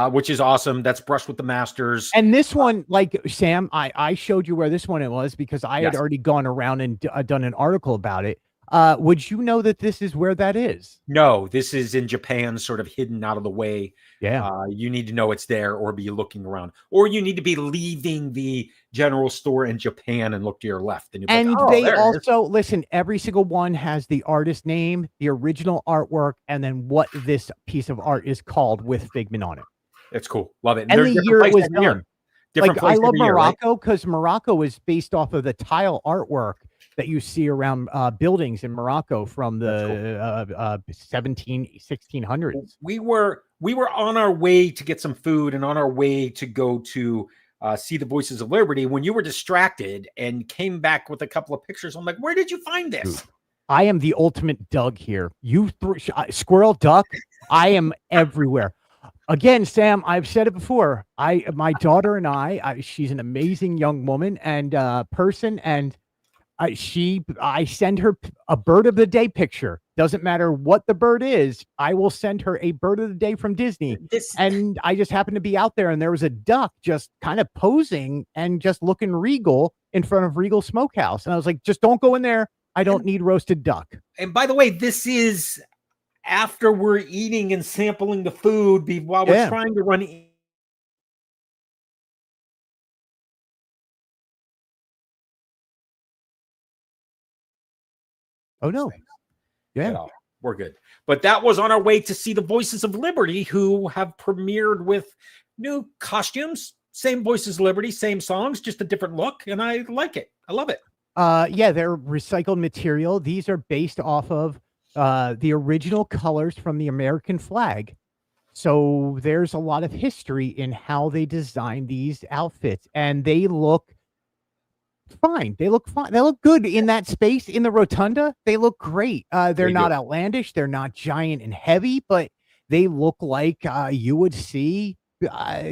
Which is awesome. That's Brush with the Masters. And this one, like Sam, I showed you where this one it was because I had already gone around and done an article about it. Would you know that this is where that is? No, this is in Japan, sort of hidden out of the way. Yeah. You need to know it's there or be looking around, or you need to be leaving the general store in Japan and look to your left. And, like, oh, they also, listen, every single one has the artist name, the original artwork, and then what this piece of art is called with Figment on it. It's cool. Love it. And the year it was done. Like, I love Morocco because Morocco is based off of the tile artwork that you see around buildings in Morocco from the 1600s. We were on our way to get some food and on our way to go to see the Voices of Liberty when you were distracted and came back with a couple of pictures. I'm like, where did you find this? Dude, I am the ultimate Doug here. You squirrel, duck. I am everywhere. Again, Sam, I've said it before. My daughter and I, she's an amazing young woman and person, and I send her a bird of the day picture. Doesn't matter what the bird is. I will send her a bird of the day from Disney. And I just happened to be out there, and there was a duck just kind of posing and just looking regal in front of Regal Smokehouse. And I was like, just don't go in there. I don't need roasted duck. And by the way, this is after we're eating and sampling the food while we're trying to run. Oh, no. Yeah. You know, we're good. But that was on our way to see the Voices of Liberty, who have premiered with new costumes, same Voices of Liberty, same songs, just a different look. And I like it. I love it. Yeah, they're recycled material. These are based off of the original colors from the American flag. So there's a lot of history in how they designed these outfits, and they look fine. They look fine. They look good in that space in the rotunda. They look great. They're not outlandish. They're not giant and heavy, but they look like you would see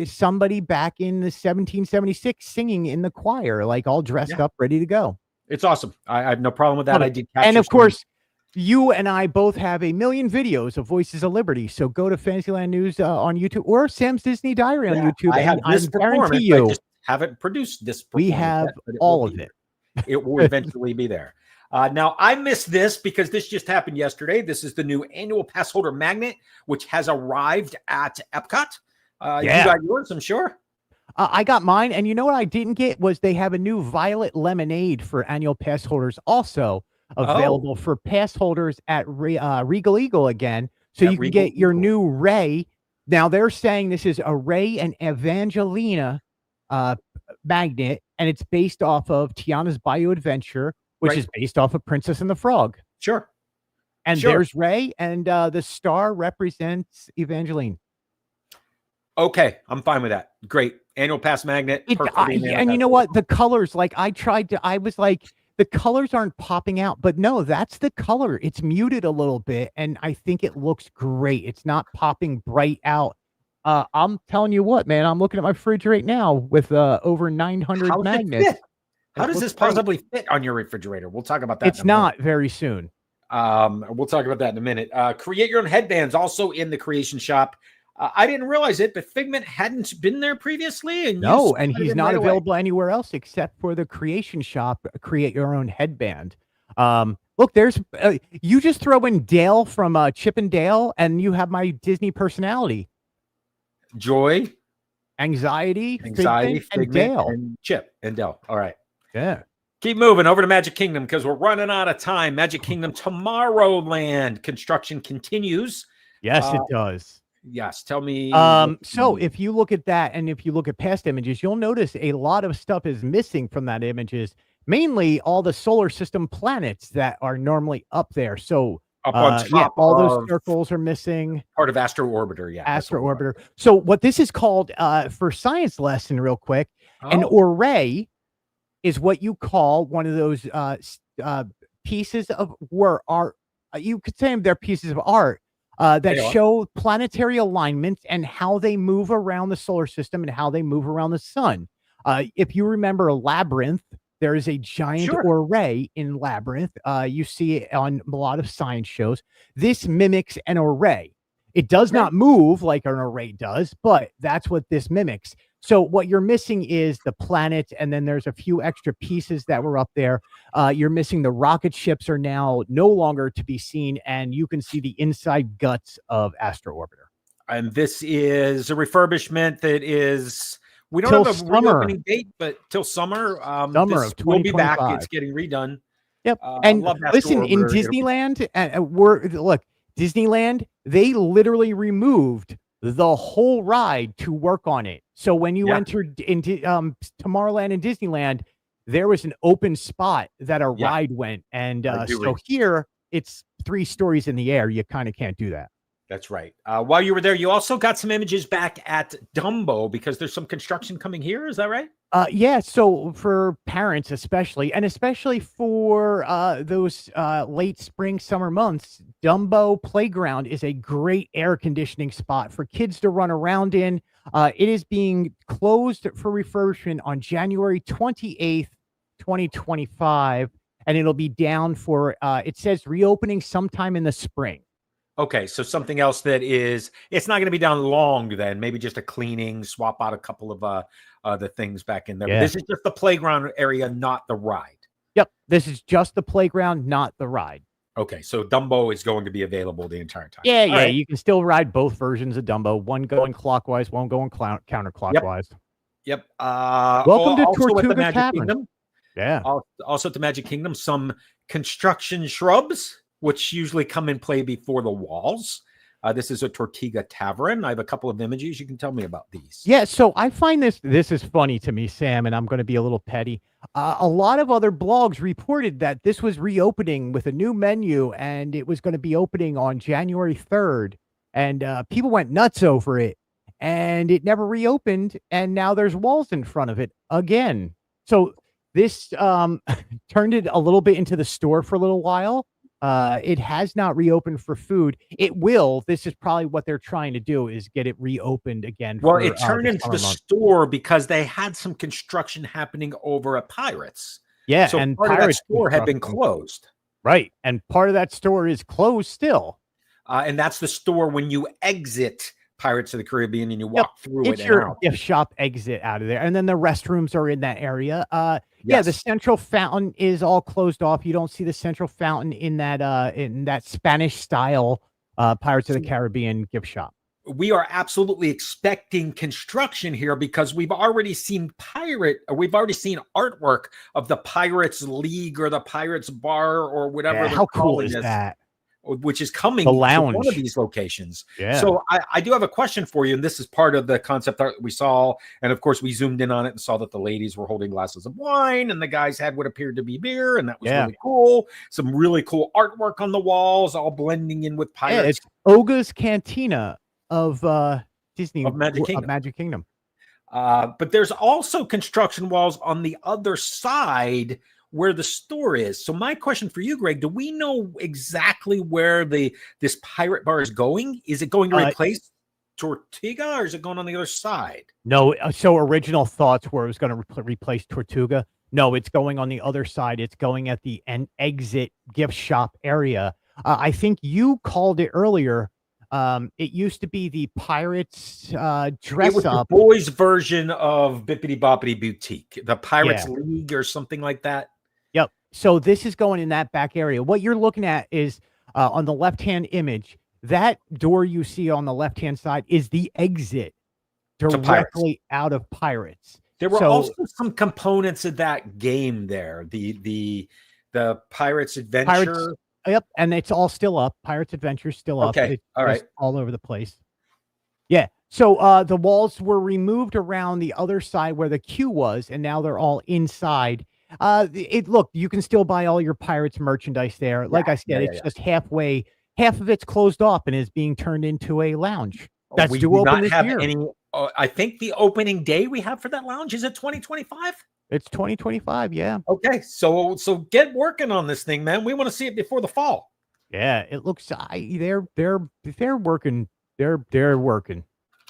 somebody back in the 1776 singing in the choir, like all dressed up, ready to go. It's awesome. I have no problem with that. I did capture and of course, you and I both have a million videos of Voices of Liberty. So go to Fantasyland News on YouTube or Sam's Disney Diary on YouTube. I have this performance. You, I just haven't produced this. We have all of it. It will eventually be there. Now, I missed this because this just happened yesterday. This is the new annual pass holder magnet, which has arrived at Epcot. You got yours, I'm sure. I got mine, and you know what I didn't get was they have a new violet lemonade for annual pass holders also available for pass holders at Regal Eagle again. So you can get your new Ray. Now they're saying this is a Ray and Evangelina magnet, and it's based off of Tiana's Bayou Adventure, which is based off of Princess and the Frog. Sure. And there's Ray, and the star represents Evangeline. Okay, I'm fine with that. Great. Annual pass magnet. And you know what? The colors, like I was like, the colors aren't popping out, but no, that's the color. It's muted a little bit, and I think it looks great. It's not popping bright out. I'm telling you what, man, I'm looking at my fridge right now with over 900 magnets. How does this possibly fit on your refrigerator? We'll talk about that. It's not very soon. We'll talk about that in a minute. Create your own headbands also in the creation shop. I didn't realize it, but Figment hadn't been there previously. And and he's not available anywhere else except for the creation shop. Create your own headband. Look, there's you just throw in Dale from Chip and Dale, and you have my Disney personality. Joy, anxiety, Figment, and Dale, and Chip and Dale. All right. Yeah. Keep moving over to Magic Kingdom because we're running out of time. Magic Kingdom Tomorrowland construction continues. Yes, it does. Yes, tell me. So if you look at that, and if you look at past images, you'll notice a lot of stuff is missing from that images. Mainly all the solar system planets that are normally up there. So up on top, all those circles are missing. Part of Astro Orbiter, Astro Orbiter. So what this is called, for science lesson, real quick, an array is what you call one of those pieces of art. You could say they're pieces of art. That show planetary alignments and how they move around the solar system and how they move around the sun. If you remember Labyrinth, there is a giant array in Labyrinth. You see it on a lot of science shows. This mimics an array. It does not move like an array does, but that's what this mimics. So what you're missing is the planet, and then there's a few extra pieces that were up there. You're missing the rocket ships are now no longer to be seen, and you can see the inside guts of Astro Orbiter. And this is a refurbishment that is, we don't have a reopening date, but till summer. Summer of 2025. We'll be back. It's getting redone. Yep. And listen, in Disneyland, Disneyland, they literally removed the whole ride to work on it. So when you entered into Tomorrowland and Disneyland, there was an open spot that a ride went. And so here it's 3 stories in the air. You kind of can't do that. That's right. While you were there, you also got some images back at Dumbo because there's some construction coming here. Is that right? Yeah. So for parents, especially, and especially for those late spring, summer months, Dumbo Playground is a great air conditioning spot for kids to run around in. It is being closed for refurbishment on January 28th, 2025, and it'll be down for, it says reopening sometime in the spring. Okay, so something else that is, it's not going to be down long then, maybe just a cleaning, swap out a couple of the things back in there. But this is just the playground area, not the ride. Yep, this is just the playground, not the ride. Okay, so Dumbo is going to be available the entire time. Yeah, right. You can still ride both versions of Dumbo, one going clockwise, one going counterclockwise. Yep. Welcome to Tortuga Tavern. Kingdom. Yeah. Also at the Magic Kingdom, some construction shrubs, which usually come in play before the walls. This is a Tortuga Tavern. I have a couple of images. You can tell me about these. Yeah, so I find this is funny to me, Sam, and I'm going to be a little petty. A lot of other blogs reported that this was reopening with a new menu, and it was going to be opening on January 3rd, and people went nuts over it, and it never reopened, and now there's walls in front of it again. So this turned it a little bit into the store for a little while. It has not reopened for food. It will. This is probably what they're trying to do, is get it reopened again. Well, it turned into the store because they had some construction happening over at Pirates. Yeah, so and part of that store had been closed. Right, and part of that store is closed still. And that's the store when you exit Pirates of the Caribbean and you Yep. walk through It's it and your out. gift shop exit out of there. And then the restrooms are in that area. Yeah, the Yes. central fountain is all closed off. You don't see the central fountain in that Spanish style Pirates of the Caribbean gift shop. We are absolutely expecting construction here because we've already seen artwork of the Pirates League or the Pirates Bar or whatever. Yeah, how cool is that? Which is coming The to one lounge. of these locations. Yeah. So I do have a question for you, and this is part of the concept art we saw. And of course, we zoomed in on it and saw that the ladies were holding glasses of wine, and the guys had what appeared to be beer, and that was really cool. Some really cool artwork on the walls, all blending in with pirates. Yeah, it's Oga's Cantina of Disney of Magic Kingdom. Magic Kingdom. But there's also construction walls on the other side where the store is. So my question for you, Greg, do we know exactly where this pirate bar is going? Is it going to replace Tortuga, or is it going on the other side? No, so original thoughts were it was going to replace Tortuga. No, it's going on the other side. It's going at the exit gift shop area. I think you called it earlier. It used to be the Pirates dress up. The boys' version of Bippity Boppity Boutique, the Pirates League or something like that. Yep. So this is going in that back area. What you're looking at is on the left-hand image, that door you see on the left-hand side is the exit directly out of Pirates. There were also some components of that game there. The Pirates Adventure. Yep, and it's all still up. Pirates Adventure still up. Okay, all right, all over the place. Yeah. So the walls were removed around the other side where the queue was, and now they're all inside. Look, you can still buy all your Pirates merchandise there. Like I said, it's just half of it's closed off and is being turned into a lounge. That's due open this year. I think the opening day we have for that lounge is it 2025. It's 2025, yeah. Okay, so get working on this thing, man. We want to see it before the fall. Yeah, it looks they're working. They're working.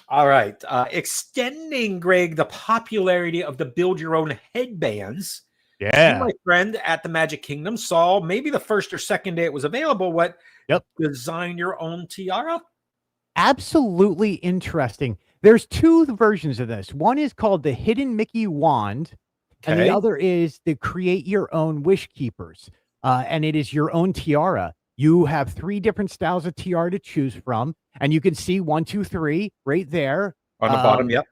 All right, extending, Greg, the popularity of the build your own headbands. Yeah, my friend at the Magic Kingdom saw maybe the first or second day it was available. Design your own tiara? Absolutely interesting. There's two versions of this. One is called the Hidden Mickey Wand, and the other is the Create Your Own Wish Keepers. And it is your own tiara. You have 3 different styles of tiara to choose from, and you can see 1, 2, 3 right there on the bottom. Yep.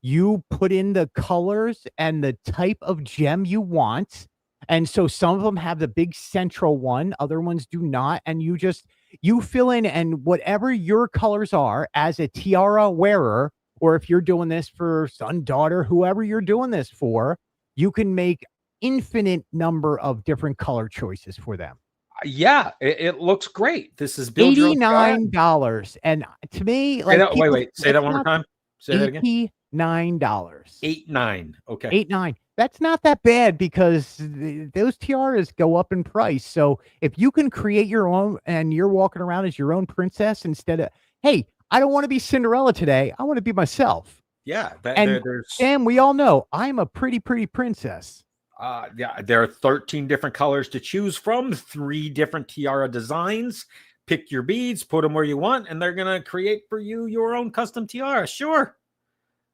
You put in the colors and the type of gem you want. And so some of them have the big central one, other ones do not. And you fill in, and whatever your colors are as a tiara wearer, or if you're doing this for son, daughter, whoever you're doing this for, you can make infinite number of different color choices for them. Yeah, it looks great. This is $89. And to me, like, wait, say that one more time. Say that again. $89. 89. Okay. 89. That's not that bad because those tiaras go up in price. So if you can create your own and you're walking around as your own princess instead of, hey, I don't want to be Cinderella today. I want to be myself. Yeah. And we all know I'm a pretty princess. Yeah, there are 13 different colors to choose from, 3 different tiara designs. Pick your beads, put them where you want, and they're going to create for you your own custom tiara. Sure.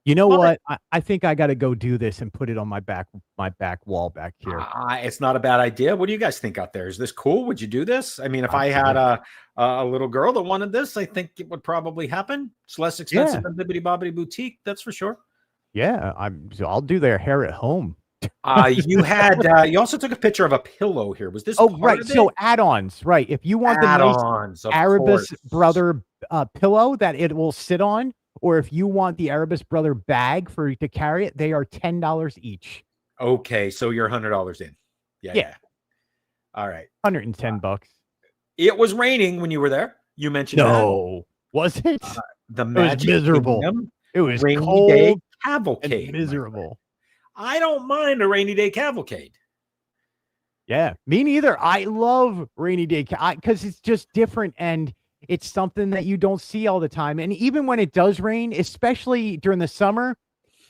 You know what? I think I got to go do this and put it on my back wall back here. It's not a bad idea. What do you guys think out there? Is this cool? Would you do this? I mean, if I had a little girl that wanted this, I think it would probably happen. It's less expensive than Bibbidi Bobbidi Boutique. That's for sure. Yeah, I'll do their hair at home. You also took a picture of a pillow here. Was this? Oh, right. So add-ons, right? If you want the nice Erebus Brother pillow that it will sit on, or if you want the Erebus Brother bag for you to carry it, they are $10 each. Okay, so you're $100 in. Yeah. All right, $110. It was raining when you were there. You mentioned was it? The Magic it was miserable. Kingdom, it was rainy cold day cavalcade. And miserable. I don't mind a rainy day cavalcade. Yeah, me neither. I love rainy day because it's just different and it's something that you don't see all the time. And even when it does rain, especially during the summer,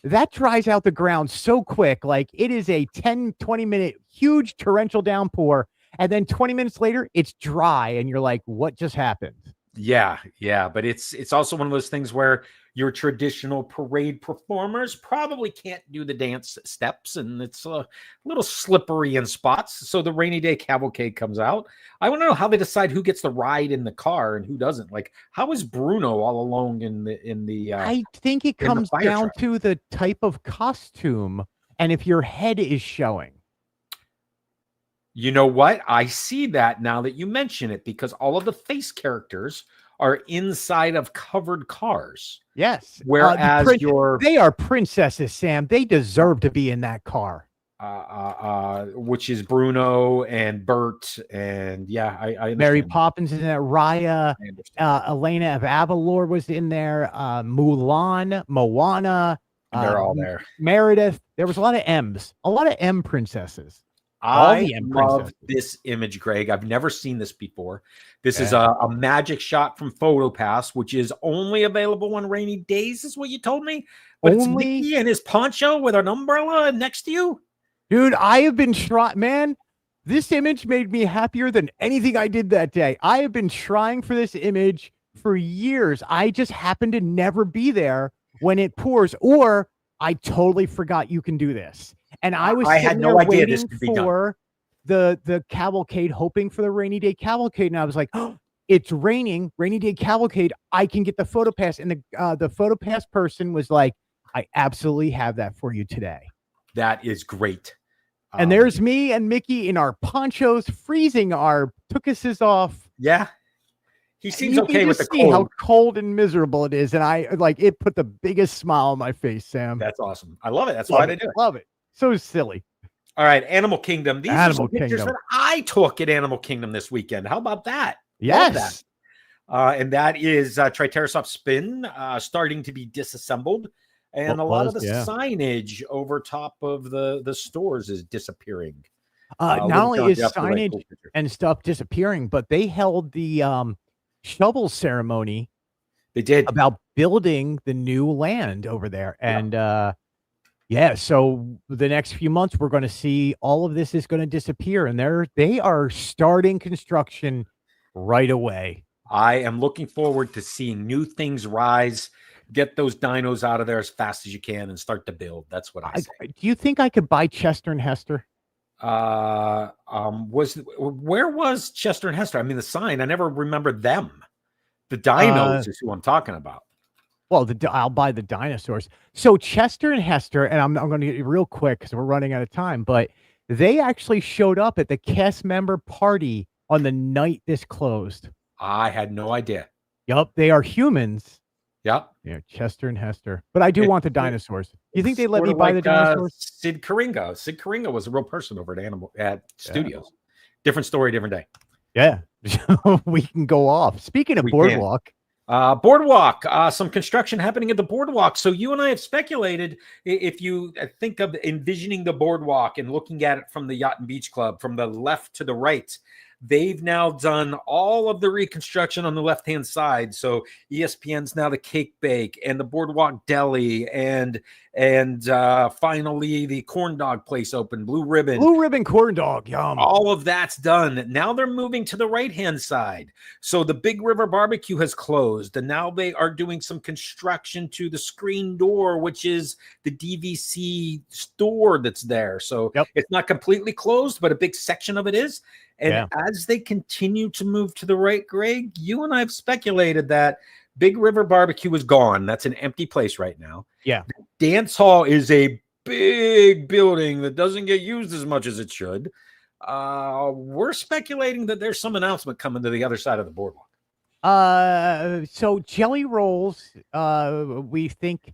that dries out the ground so quick. Like it is a 10, 20-minute huge torrential downpour. And then 20 minutes later, it's dry. And you're like, what just happened? Yeah, yeah, but it's also one of those things where your traditional parade performers probably can't do the dance steps, and it's a little slippery in spots. So the rainy day cavalcade comes out. I want to know how they decide who gets the ride in the car and who doesn't. Like, how is Bruno all alone I think it in the comes fire down truck? to the type of costume and if your head is showing. You know what? I see that now that you mention it, because all of the face characters are inside of covered cars. Yes. Whereas your They are princesses, Sam. They deserve to be in that car. which is Bruno and Bert, and yeah, I Mary understand. Poppins is in there. Raya, I understand. Elena of Avalor was in there. Mulan, Moana, They're all there. Meredith. There was a lot of M's, a lot of M princesses. All I the M love princesses. this image, Greg. I've never seen this before. This is Yeah. a magic shot from PhotoPass, which is only available on rainy days, is what you told me. But it's Only, Mickey and his poncho with an umbrella next to you. dude, I have been trying, man. This image made me happier than anything I did that day. I have been trying for this image for years. I just happen to never be there when it pours, or I totally forgot you can do this. And I was I had sitting no there idea this waiting could be done. for the cavalcade, hoping for the rainy day cavalcade, and I was like, oh, it's raining, rainy day cavalcade. I can get the photo pass, and the photo pass person was like, I absolutely have that for you today. That is great. And there's me and Mickey in our ponchos, freezing our tukuses off. Yeah, he seems You okay can with just the see cold. how cold and miserable it is, and I like it. Put the biggest smile on my face, Sam. That's awesome. I love it. That's Love why it. they do it. Love it. So silly. All right, Animal Kingdom. These are some Animal pictures Kingdom. that I took at Animal Kingdom this weekend. How about that? Love Yes. that. And that is Triceratops Spin starting to be disassembled, and a lot of the signage over top of the stores is disappearing. Not only is signage and stuff disappearing, but they held the shovel ceremony. They did about building the new land over there, and yeah. So the next few months, we're going to see all of this is going to disappear, and they are starting construction right away. I am looking forward to seeing new things rise. Get those dinos out of there as fast as you can and start to build. That's what I say. Do you think I could buy Chester and Hester? Where was Chester and Hester? I mean, the sign, I never remembered them. The dinos is who I'm talking about. Well, I'll buy the dinosaurs. So Chester and Hester, and I'm going to get real quick because we're running out of time, but they actually showed up at the cast member party on the night this closed. I had no idea. Yup, they are humans. Yep. Yeah, Chester and Hester. But I do want the dinosaurs. Do you think they let me buy the dinosaurs? Sid Karinga. Sid Karinga was a real person over at Studios. Different story, different day. Yeah. We can go off. Speaking of Boardwalk. Boardwalk, some construction happening at the Boardwalk. So you and I have speculated, if you think of envisioning the Boardwalk and looking at it from the Yacht and Beach Club, from the left to the right, they've now done all of the reconstruction on the left-hand side. So ESPN's now the Cake Bake and the Boardwalk Deli and finally the corn dog place open, Blue Ribbon corn dog, yum. All of that's done. Now they're moving to the right-hand side. So the Big River Barbecue has closed, and now they are doing some construction to the screen door, which is the DVC store that's there. So It's not completely closed, but a big section of it is. And as they continue to move to the right, Greg, you and I have speculated that Big River Barbecue is gone. That's an empty place right now. Yeah. The dance hall is a big building that doesn't get used as much as it should. We're speculating that there's some announcement coming to the other side of the boardwalk. So Jelly Rolls, we think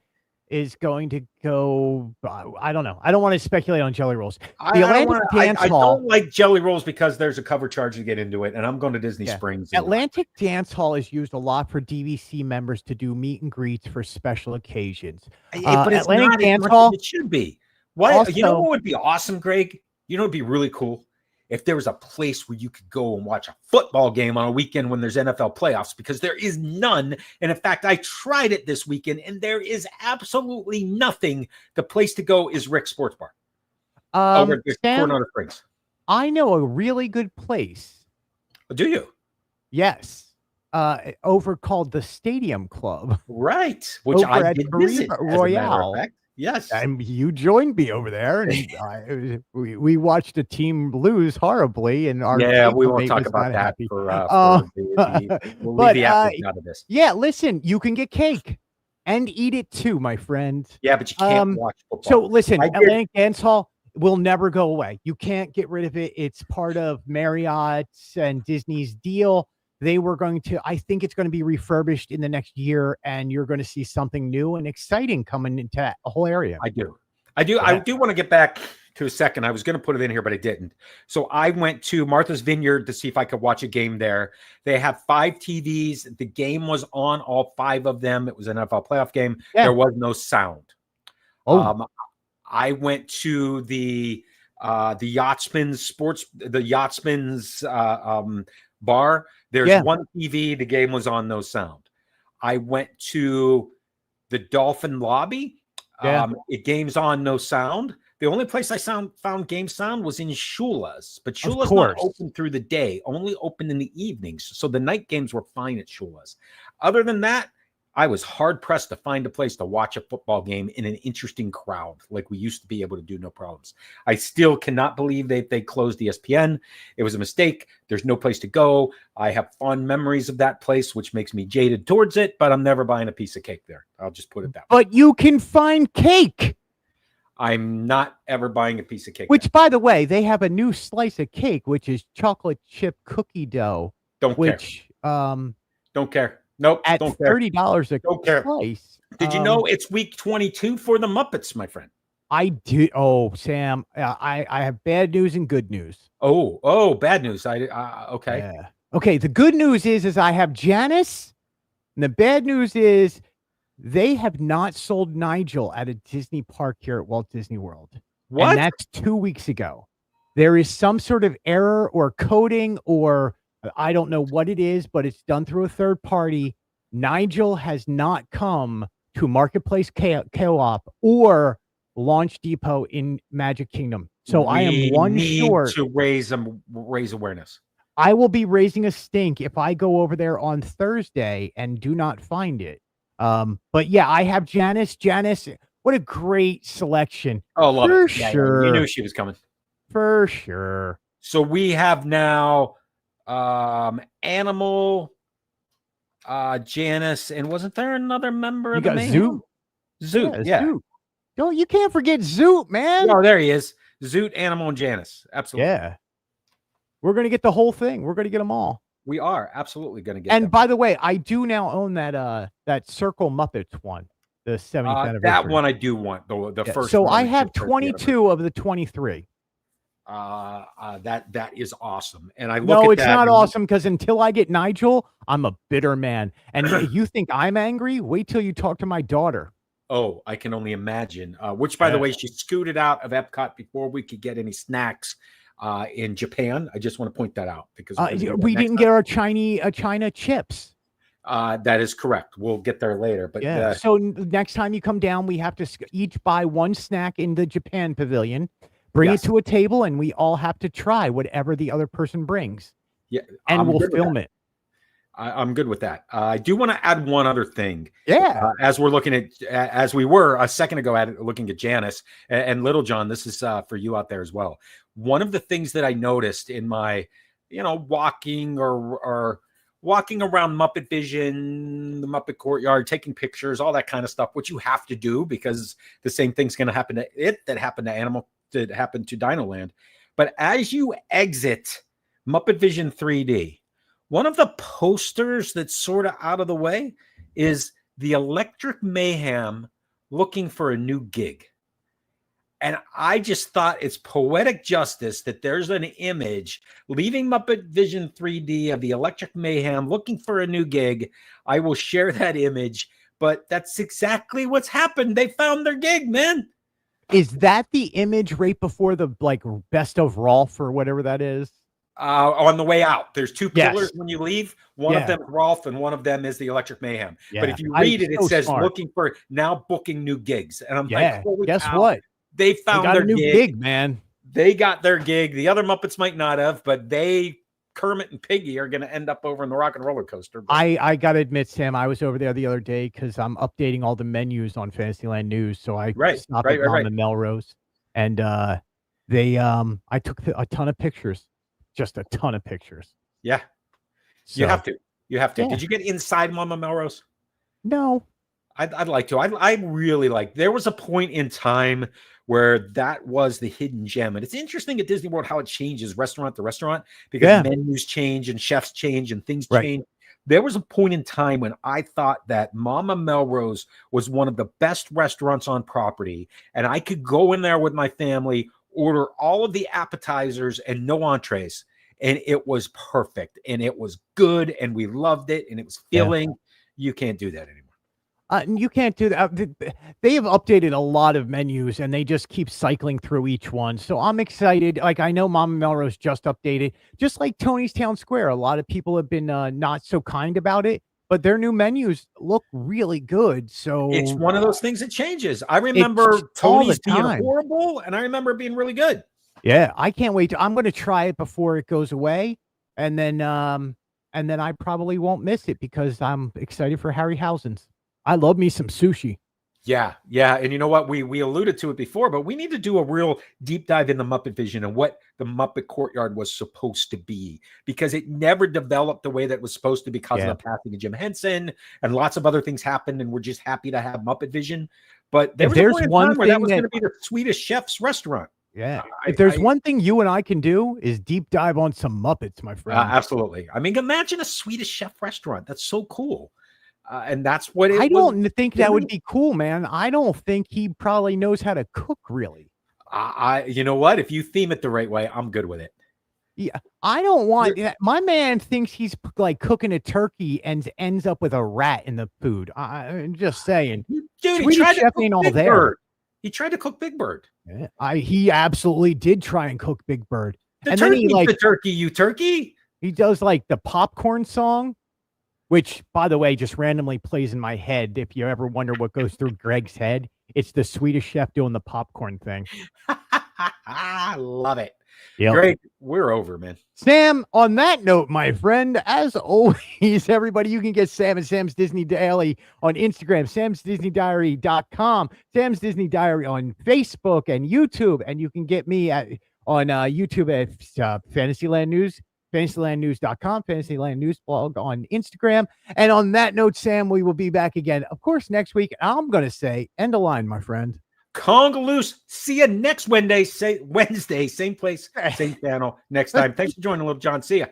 is going to go. I don't know. I don't want to speculate on Jelly Rolls. The Atlantic Dance Hall. I don't like Jelly Rolls because there's a cover charge to get into it, and I'm going to Disney Springs. Atlantic Dance Hall is used a lot for DVC members to do meet and greets for special occasions. But it's Atlantic not Dance as much Hall. as it should be. Why? Also, you know what would be awesome, Greg? You know, it'd be really cool if there was a place where you could go and watch a football game on a weekend when there's NFL playoffs, because there is none. And in fact, I tried it this weekend and there is absolutely nothing. The place to go is Rick's Sports Bar. Over at Coronado Springs. I know a really good place. Do you? Yes. over called the Stadium Club Right, which over I at did visit, Caribe as a matter of Royale. fact. Yes. And you joined me over there, and we watched a team lose horribly, and our Yeah, we table won't mate talk was about not that happy. for the we'll leave But the athletes out of this. yeah, listen, you can get cake and eat it too, my friend. Yeah, but you can't watch So football. listen, I did Atlantic Dance Hall will never go away. You can't get rid of it. It's part of Marriott's and Disney's deal. They were going to, I think it's going to be refurbished in the next year, and you're going to see something new and exciting coming into that whole area. I do. I do want to get back to a second. I was going to put it in here, but I didn't. So I went to Martha's Vineyard to see if I could watch a game there. They have 5 TVs. The game was on all 5 of them. It was an NFL playoff game. Yeah. There was no sound. Oh. I went to the Yachtsman's bar. There's one TV. The game was on, no sound. I went to the Dolphin lobby. It game's on, no sound. The only place I found game sound was in Shula's, but Shula's not open through the day, only open in the evenings. So the night games were fine at Shula's. Other than that, I was hard pressed to find a place to watch a football game in an interesting crowd like we used to be able to do, no problems. I still cannot believe they closed ESPN. It was a mistake. There's no place to go. I have fond memories of that place, which makes me jaded towards it, but I'm never buying a piece of cake there. I'll just put it that way. But you can find cake. I'm not ever buying a piece of cake. Which, by the way, they have a new slice of cake, which is chocolate chip cookie dough. Don't care. Nope. At don't care. $30 a slice. Did you know it's week 22 for the Muppets, my friend? I did. Oh, Sam, I have bad news and good news. Oh, bad news. Okay. Yeah. Okay. The good news is I have Janice, and the bad news is they have not sold Nigel at a Disney park here at Walt Disney World. What? And that's 2 weeks ago. There is some sort of error or coding, or I don't know what it is, but it's done through a third party. Nigel has not come to Marketplace Co-op or Launch Depot in Magic Kingdom. So I am one short to raise awareness. I will be raising a stink if I go over there on Thursday and do not find it. But yeah, I have Janice. Janice, what a great selection. Oh, love it. Yeah, sure. You knew she was coming. For sure. So we have now Animal, Janice, and wasn't there another member of the Mayhem? Zoot. Yeah. Zoot. Don't, you can't forget Zoot, man. Oh, there he is. Zoot, Animal, and Janice. Absolutely. Yeah. We're going to get the whole thing. We're going to get them all. We are absolutely going to get And them. by the way, I do now own that Circle Muppets one, the 70th anniversary. That one I do want, the first So one. I have 22 of the 23. That is awesome. And I look No, at it's that not awesome, because until I get Nigel, I'm a bitter man. And you think I'm angry? Wait till you talk to my daughter. Oh, I can only imagine. Which, by the way, she scooted out of Epcot before we could get any snacks in Japan. I just want to point that out because we didn't get our China chips. That is correct. We'll get there later. But yeah. So next time you come down, we have to each buy one snack in the Japan pavilion, bring it to a table, and we all have to try whatever the other person brings. Yeah, and we'll film it. I'm good with that. I do want to add one other thing. Yeah. As we're looking at, as we were a second ago looking at Janice and Little John, this is for you out there as well. One of the things that I noticed in my, walking or walking around Muppet Vision, the Muppet Courtyard, taking pictures, all that kind of stuff, which you have to do because the same thing's going to happen to it that happened to Animal, that happened to Dino Land. But as you exit Muppet Vision 3D, one of the posters that's sort of out of the way is the Electric Mayhem looking for a new gig. And I just thought it's poetic justice that there's an image leaving Muppet Vision 3D of the Electric Mayhem looking for a new gig. I will share that image, but that's exactly what's happened. They found their gig, man. Is that the image right before the best of Rolf or whatever that is? On the way out, there's two pillars when you leave. One of them is Rolf, and one of them is the Electric Mayhem. Yeah. But if you read it, it says looking for now booking new gigs. And I'm like, guess what? They found their new gig, man. They got their gig. The other Muppets might not have, but they Kermit and Piggy are going to end up over in the Rock and Roller Coaster. But... I got to admit, Sam, I was over there the other day because I'm updating all the menus on Fantasyland News. So I stopped at Mom and Melrose, and I took a ton of pictures, just a ton of pictures. Yeah, so, you have to. Yeah. Did you get inside Mama Melrose? No. I'd like to. I really like. There was a point in time where that was the hidden gem, and it's interesting at Disney World how it changes restaurant to restaurant because menus change and chefs change and things change. There was a point in time when I thought that Mama Melrose was one of the best restaurants on property, and I could go in there with my family, order all of the appetizers and no entrees, and it was perfect, and it was good, and we loved it, and it was filling. You can't do that anymore. You can't do that. They have updated a lot of menus, and they just keep cycling through each one. So I'm excited. Like, I know Mama Melrose just updated, just like Tony's Town Square. A lot of people have been not so kind about it, but their new menus look really good. So it's one of those things that changes. I remember Tony's being horrible, and I remember it being really good. Yeah, I can't wait. I'm going to try it before it goes away, and then I probably won't miss it because I'm excited for Harryhausen's. I love me some sushi. Yeah. And you know what? We alluded to it before, but we need to do a real deep dive in the Muppet Vision and what the Muppet Courtyard was supposed to be, because it never developed the way that it was supposed to because of the passing of Jim Henson and lots of other things happened, and we're just happy to have Muppet Vision. But there's one where that was going to be the Swedish Chef's restaurant. Yeah. If there's one thing you and I can do is deep dive on some Muppets, my friend. Absolutely. I mean, imagine a Swedish Chef restaurant. That's so cool. And that's what I don't think that would be cool, man. I don't think he probably knows how to cook, really. You know what? If you theme it the right way, I'm good with it. Yeah, I don't want my man thinks he's like cooking a turkey and ends up with a rat in the food. I'm just saying, dude. Swedish chef ain't all there. He tried to cook Big Bird. Yeah, he absolutely did try and cook Big Bird. And then he the turkey, you turkey. He does like the popcorn song, which, by the way, just randomly plays in my head. If you ever wonder what goes through Greg's head, it's the Swedish chef doing the popcorn thing. I love it. Yep. Greg, we're over, man. Sam, on that note, my friend, as always, everybody, you can get Sam and Sam's Disney Daily on Instagram, samsdisneydiary.com, Sam's Disney Diary on Facebook and YouTube, and you can get me on YouTube at Fantasyland News. Fantasylandnews.com, Fantasyland News blog on Instagram. And on that note, Sam, we will be back again, of course, next week. I'm going to say, end of line, my friend. Conga loose. See you next Wednesday. Same place, same channel next time. Thanks for joining, Little John. See ya.